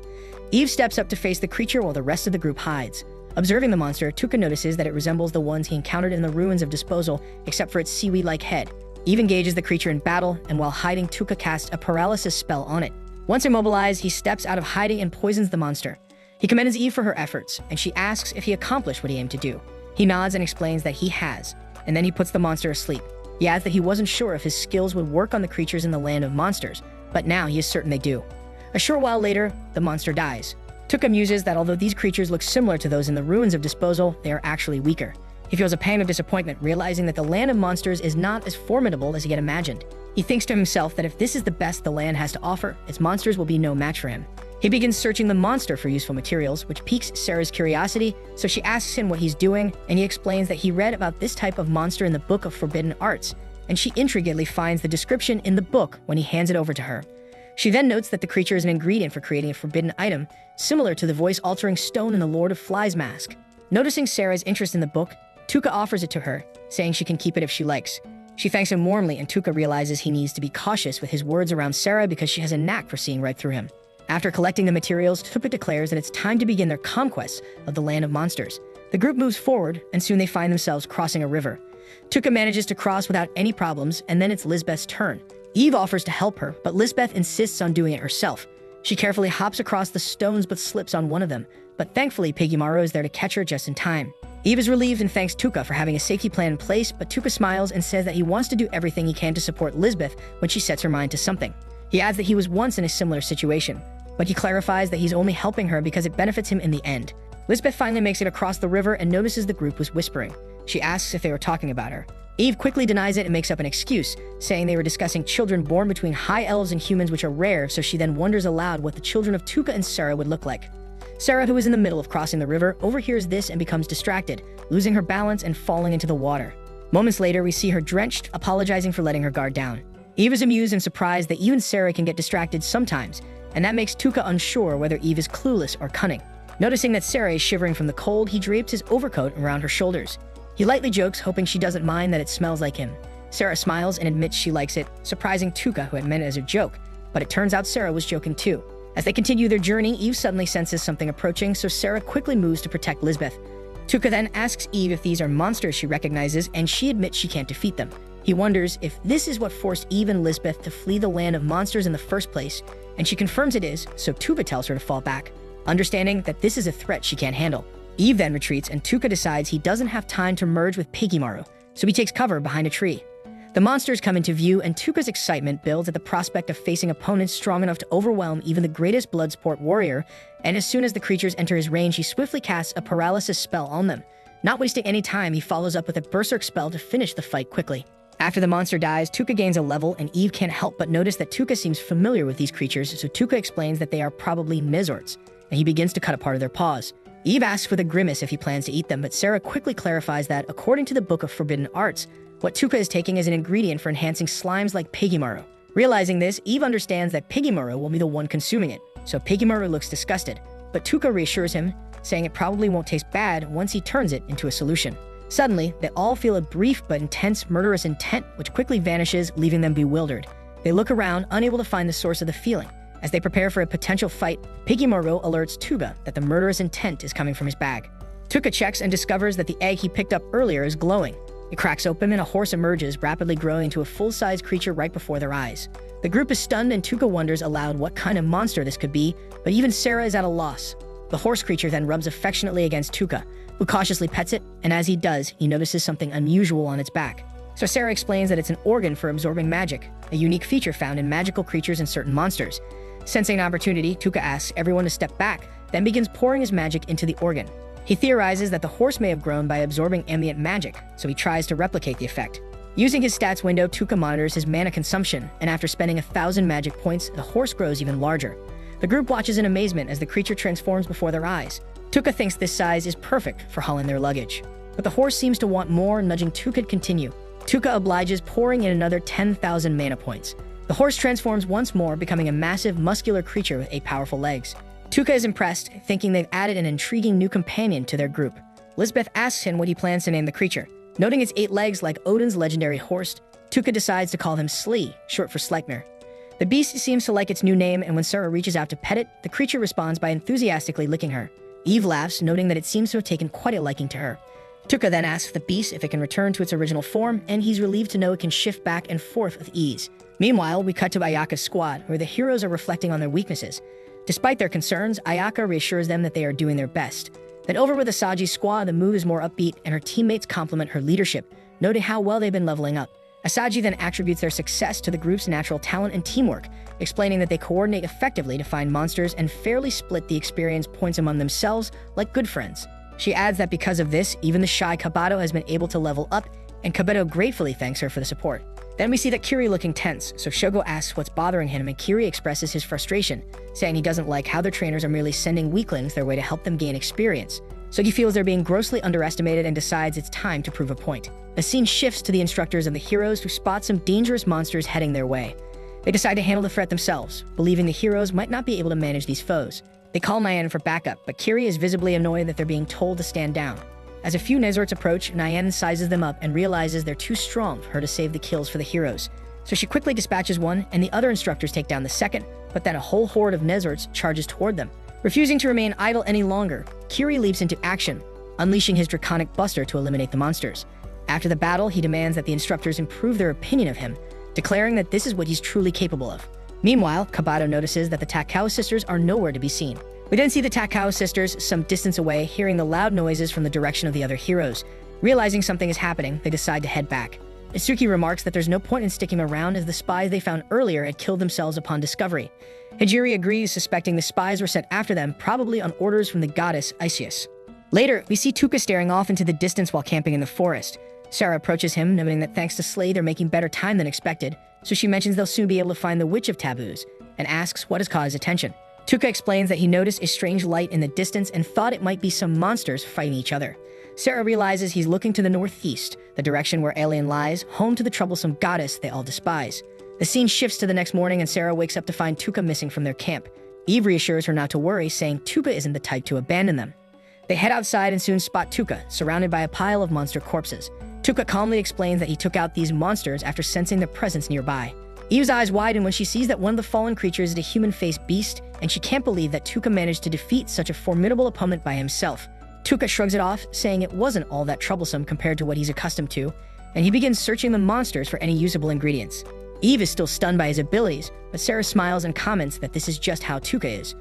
Speaker 1: Eve steps up to face the creature while the rest of the group hides. Observing the monster, Tuka notices that it resembles the ones he encountered in the ruins of Disposal, except for its seaweed-like head. Eve engages the creature in battle, and while hiding, Tuka casts a paralysis spell on it. Once immobilized, he steps out of hiding and poisons the monster. He commends Eve for her efforts, and she asks if he accomplished what he aimed to do. He nods and explains that he has, and then he puts the monster asleep. He adds that he wasn't sure if his skills would work on the creatures in the land of monsters, but now he is certain they do. A short while later, the monster dies. Tuka muses that although these creatures look similar to those in the ruins of Disposal, they are actually weaker. He feels a pang of disappointment, realizing that the land of monsters is not as formidable as he had imagined. He thinks to himself that if this is the best the land has to offer, its monsters will be no match for him. He begins searching the monster for useful materials, which piques Sarah's curiosity, so she asks him what he's doing, and he explains that he read about this type of monster in the Book of Forbidden Arts, and she intriguingly finds the description in the book when he hands it over to her. She then notes that the creature is an ingredient for creating a forbidden item, similar to the voice-altering stone in the Lord of Flies mask. Noticing Sarah's interest in the book, Tuka offers it to her, saying she can keep it if she likes. She thanks him warmly, and Tuka realizes he needs to be cautious with his words around Sarah because she has a knack for seeing right through him. After collecting the materials, Tuka declares that it's time to begin their conquest of the land of monsters. The group moves forward, and soon they find themselves crossing a river. Tuka manages to cross without any problems, and then it's Lisbeth's turn. Eve offers to help her, but Lisbeth insists on doing it herself. She carefully hops across the stones but slips on one of them, but thankfully Piggymaru is there to catch her just in time. Eve is relieved and thanks Tuka for having a safety plan in place, but Tuka smiles and says that he wants to do everything he can to support Lisbeth when she sets her mind to something. He adds that he was once in a similar situation, but he clarifies that he's only helping her because it benefits him in the end. Lisbeth finally makes it across the river and notices the group was whispering. She asks if they were talking about her. Eve quickly denies it and makes up an excuse, saying they were discussing children born between high elves and humans, which are rare, so she then wonders aloud what the children of Tuka and Sarah would look like. Sarah, who is in the middle of crossing the river, overhears this and becomes distracted, losing her balance and falling into the water. Moments later, we see her drenched, apologizing for letting her guard down. Eve is amused and surprised that even Sarah can get distracted sometimes, and that makes Tuka unsure whether Eve is clueless or cunning. Noticing that Sarah is shivering from the cold, he drapes his overcoat around her shoulders. He lightly jokes, hoping she doesn't mind that it smells like him. Sarah smiles and admits she likes it, surprising Tuka, who had meant it as a joke, but it turns out Sarah was joking too. As they continue their journey, Eve suddenly senses something approaching, so Sarah quickly moves to protect Lisbeth. Tuka then asks Eve if these are monsters she recognizes, and she admits she can't defeat them. He wonders if this is what forced Eve and Lisbeth to flee the land of monsters in the first place, and she confirms it is, so Tuka tells her to fall back, understanding that this is a threat she can't handle. Eve then retreats, and Tuka decides he doesn't have time to merge with Piggymaru, so he takes cover behind a tree. The monsters come into view, and Tuka's excitement builds at the prospect of facing opponents strong enough to overwhelm even the greatest Bloodsport warrior, and as soon as the creatures enter his range, he swiftly casts a paralysis spell on them. Not wasting any time, he follows up with a berserk spell to finish the fight quickly. After the monster dies, Tuka gains a level, and Eve can't help but notice that Tuka seems familiar with these creatures, so Tuka explains that they are probably Mizorts, and he begins to cut a part of their paws. Eve asks with a grimace if he plans to eat them, but Sarah quickly clarifies that, according to the Book of Forbidden Arts, what Tuka is taking is an ingredient for enhancing slimes like Piggymaru. Realizing this, Eve understands that Piggymaru will be the one consuming it, so Piggymaru looks disgusted, but Tuka reassures him, saying it probably won't taste bad once he turns it into a solution. Suddenly, they all feel a brief but intense murderous intent, which quickly vanishes, leaving them bewildered. They look around, unable to find the source of the feeling. As they prepare for a potential fight, Piggymaru alerts Tuka that the murderous intent is coming from his bag. Tuka checks and discovers that the egg he picked up earlier is glowing. It cracks open and a horse emerges, rapidly growing into a full-size creature right before their eyes. The group is stunned, and Tuka wonders aloud what kind of monster this could be, but even Sarah is at a loss. The horse creature then rubs affectionately against Tuka, who cautiously pets it, and as he does, he notices something unusual on its back. So Sarah explains that it's an organ for absorbing magic, a unique feature found in magical creatures and certain monsters. Sensing an opportunity, Tuka asks everyone to step back, then begins pouring his magic into the organ. He theorizes that the horse may have grown by absorbing ambient magic, so he tries to replicate the effect. Using his stats window, Tuka monitors his mana consumption, and after spending 1,000 magic points, the horse grows even larger. The group watches in amazement as the creature transforms before their eyes. Tuka thinks this size is perfect for hauling their luggage. But the horse seems to want more, nudging Tuka to continue. Tuka obliges, pouring in another 10,000 mana points. The horse transforms once more, becoming a massive, muscular creature with 8 powerful legs. Tuka is impressed, thinking they've added an intriguing new companion to their group. Lisbeth asks him what he plans to name the creature. Noting its 8 legs like Odin's legendary horse, Tuka decides to call him Slee, short for Sleipnir. The beast seems to like its new name, and when Sarah reaches out to pet it, the creature responds by enthusiastically licking her. Eve laughs, noting that it seems to have taken quite a liking to her. Tuka then asks the beast if it can return to its original form, and he's relieved to know it can shift back and forth with ease. Meanwhile, we cut to Ayaka's squad, where the heroes are reflecting on their weaknesses. Despite their concerns, Ayaka reassures them that they are doing their best. Then over with Asaji's squad, the mood is more upbeat, and her teammates compliment her leadership, noting how well they've been leveling up. Asaji then attributes their success to the group's natural talent and teamwork, explaining that they coordinate effectively to find monsters and fairly split the experience points among themselves like good friends. She adds that because of this, even the shy Kabato has been able to level up, and Kabato gratefully thanks her for the support. Then we see that Kiri looking tense, so Shogo asks what's bothering him, and Kiri expresses his frustration, saying he doesn't like how their trainers are merely sending weaklings their way to help them gain experience. So he feels they're being grossly underestimated and decides it's time to prove a point. The scene shifts to the instructors of the heroes, who spot some dangerous monsters heading their way. They decide to handle the threat themselves, believing the heroes might not be able to manage these foes. They call Nyan for backup, but Kiri is visibly annoyed that they're being told to stand down. As a few Nezorts approach, Nyan sizes them up and realizes they're too strong for her to save the kills for the heroes. So she quickly dispatches one, and the other instructors take down the second, but then a whole horde of Nezorts charges toward them. Refusing to remain idle any longer, Kiri leaps into action, unleashing his Draconic Buster to eliminate the monsters. After the battle, he demands that the instructors improve their opinion of him, declaring that this is what he's truly capable of. Meanwhile, Kabato notices that the Takao sisters are nowhere to be seen. We then see the Takao sisters some distance away, hearing the loud noises from the direction of the other heroes. Realizing something is happening, they decide to head back. Itsuki remarks that there's no point in sticking around, as the spies they found earlier had killed themselves upon discovery. Hijiri agrees, suspecting the spies were sent after them, probably on orders from the goddess Isis. Later, we see Tuka staring off into the distance while camping in the forest. Sarah approaches him, noting that thanks to Slay, they're making better time than expected, so she mentions they'll soon be able to find the Witch of Taboos, and asks what has caught his attention. Tuka explains that he noticed a strange light in the distance and thought it might be some monsters fighting each other. Sarah realizes he's looking to the northeast, the direction where Alien lies, home to the troublesome goddess they all despise. The scene shifts to the next morning, and Sarah wakes up to find Tuka missing from their camp. Eve reassures her not to worry, saying Tuka isn't the type to abandon them. They head outside and soon spot Tuka, surrounded by a pile of monster corpses. Tuka calmly explains that he took out these monsters after sensing their presence nearby. Eve's eyes widen when she sees that one of the fallen creatures is a human-faced beast, and she can't believe that Tuka managed to defeat such a formidable opponent by himself. Tuka shrugs it off, saying it wasn't all that troublesome compared to what he's accustomed to, and he begins searching the monsters for any usable ingredients. Eve is still stunned by his abilities, but Sarah smiles and comments that this is just how Tuka is.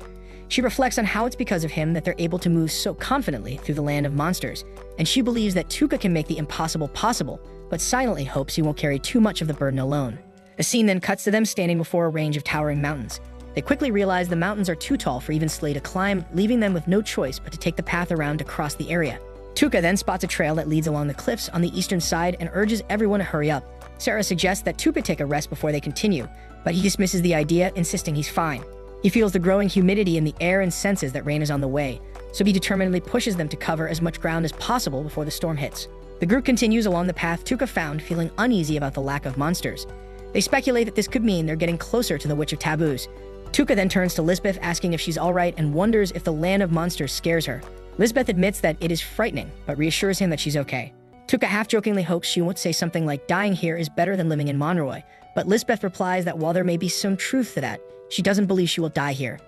Speaker 1: She reflects on how it's because of him that they're able to move so confidently through the land of monsters, and she believes that Tuka can make the impossible possible, but silently hopes he won't carry too much of the burden alone. The scene then cuts to them standing before a range of towering mountains. They quickly realize the mountains are too tall for even Slay to climb, leaving them with no choice but to take the path around to cross the area. Tuka then spots a trail that leads along the cliffs on the eastern side and urges everyone to hurry up. Sarah suggests that Tuka take a rest before they continue, but he dismisses the idea, insisting he's fine. He feels the growing humidity in the air and senses that rain is on the way, so he determinedly pushes them to cover as much ground as possible before the storm hits. The group continues along the path Tuka found, feeling uneasy about the lack of monsters. They speculate that this could mean they're getting closer to the Witch of Taboos. Tuka then turns to Lisbeth, asking if she's alright and wonders if the land of monsters scares her. Lisbeth admits that it is frightening, but reassures him that she's okay. Tuka half-jokingly hopes she won't say something like dying here is better than living in Monroy, but Lisbeth replies that while there may be some truth to that, she doesn't believe she will die here.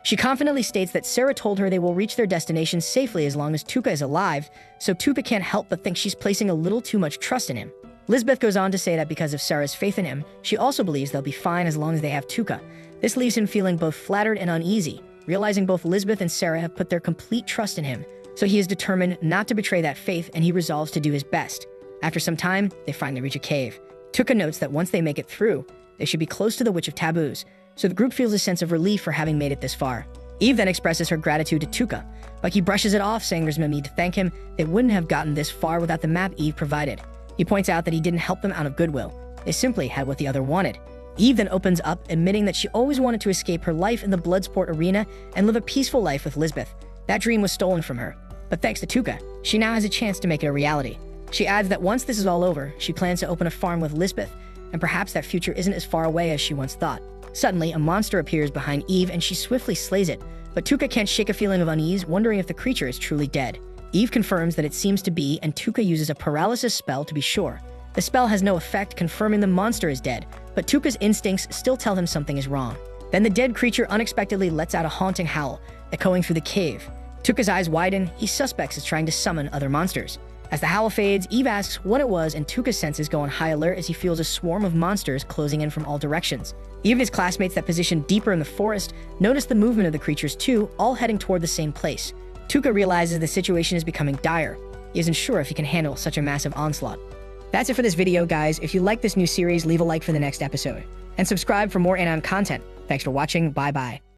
Speaker 1: She confidently states that Sarah told her they will reach their destination safely as long as Tuka is alive, so Tuka can't help but think she's placing a little too much trust in him. Lisbeth goes on to say that because of Sarah's faith in him, she also believes they'll be fine as long as they have Tuka. This leaves him feeling both flattered and uneasy, realizing both Lisbeth and Sarah have put their complete trust in him, so he is determined not to betray that faith and he resolves to do his best. After some time, they finally reach a cave. Tuka notes that once they make it through, they should be close to the Witch of Taboos, so the group feels a sense of relief for having made it this far. Eve then expresses her gratitude to Tuka, but he brushes it off, saying there's no need to thank him. They wouldn't have gotten this far without the map Eve provided. He points out that he didn't help them out of goodwill. They simply had what the other wanted. Eve then opens up, admitting that she always wanted to escape her life in the Bloodsport arena and live a peaceful life with Lisbeth. That dream was stolen from her, but thanks to Tuka, she now has a chance to make it a reality. She adds that once this is all over, she plans to open a farm with Lisbeth, and perhaps that future isn't as far away as she once thought. Suddenly, a monster appears behind Eve and she swiftly slays it, but Tuka can't shake a feeling of unease, wondering if the creature is truly dead. Eve confirms that it seems to be, and Tuka uses a paralysis spell to be sure. The spell has no effect, confirming the monster is dead, but Tuka's instincts still tell him something is wrong. Then the dead creature unexpectedly lets out a haunting howl, echoing through the cave. Tuka's eyes widen. He suspects it's trying to summon other monsters. As the howl fades, Eve asks what it was, and Tuka's senses go on high alert as he feels a swarm of monsters closing in from all directions. Even his classmates that position deeper in the forest notice the movement of the creatures too, all heading toward the same place. Tuka realizes the situation is becoming dire. He isn't sure if he can handle such a massive onslaught. That's it for this video, guys. If you like this new series, leave a like for the next episode. And subscribe for more anime content. Thanks for watching. Bye-bye.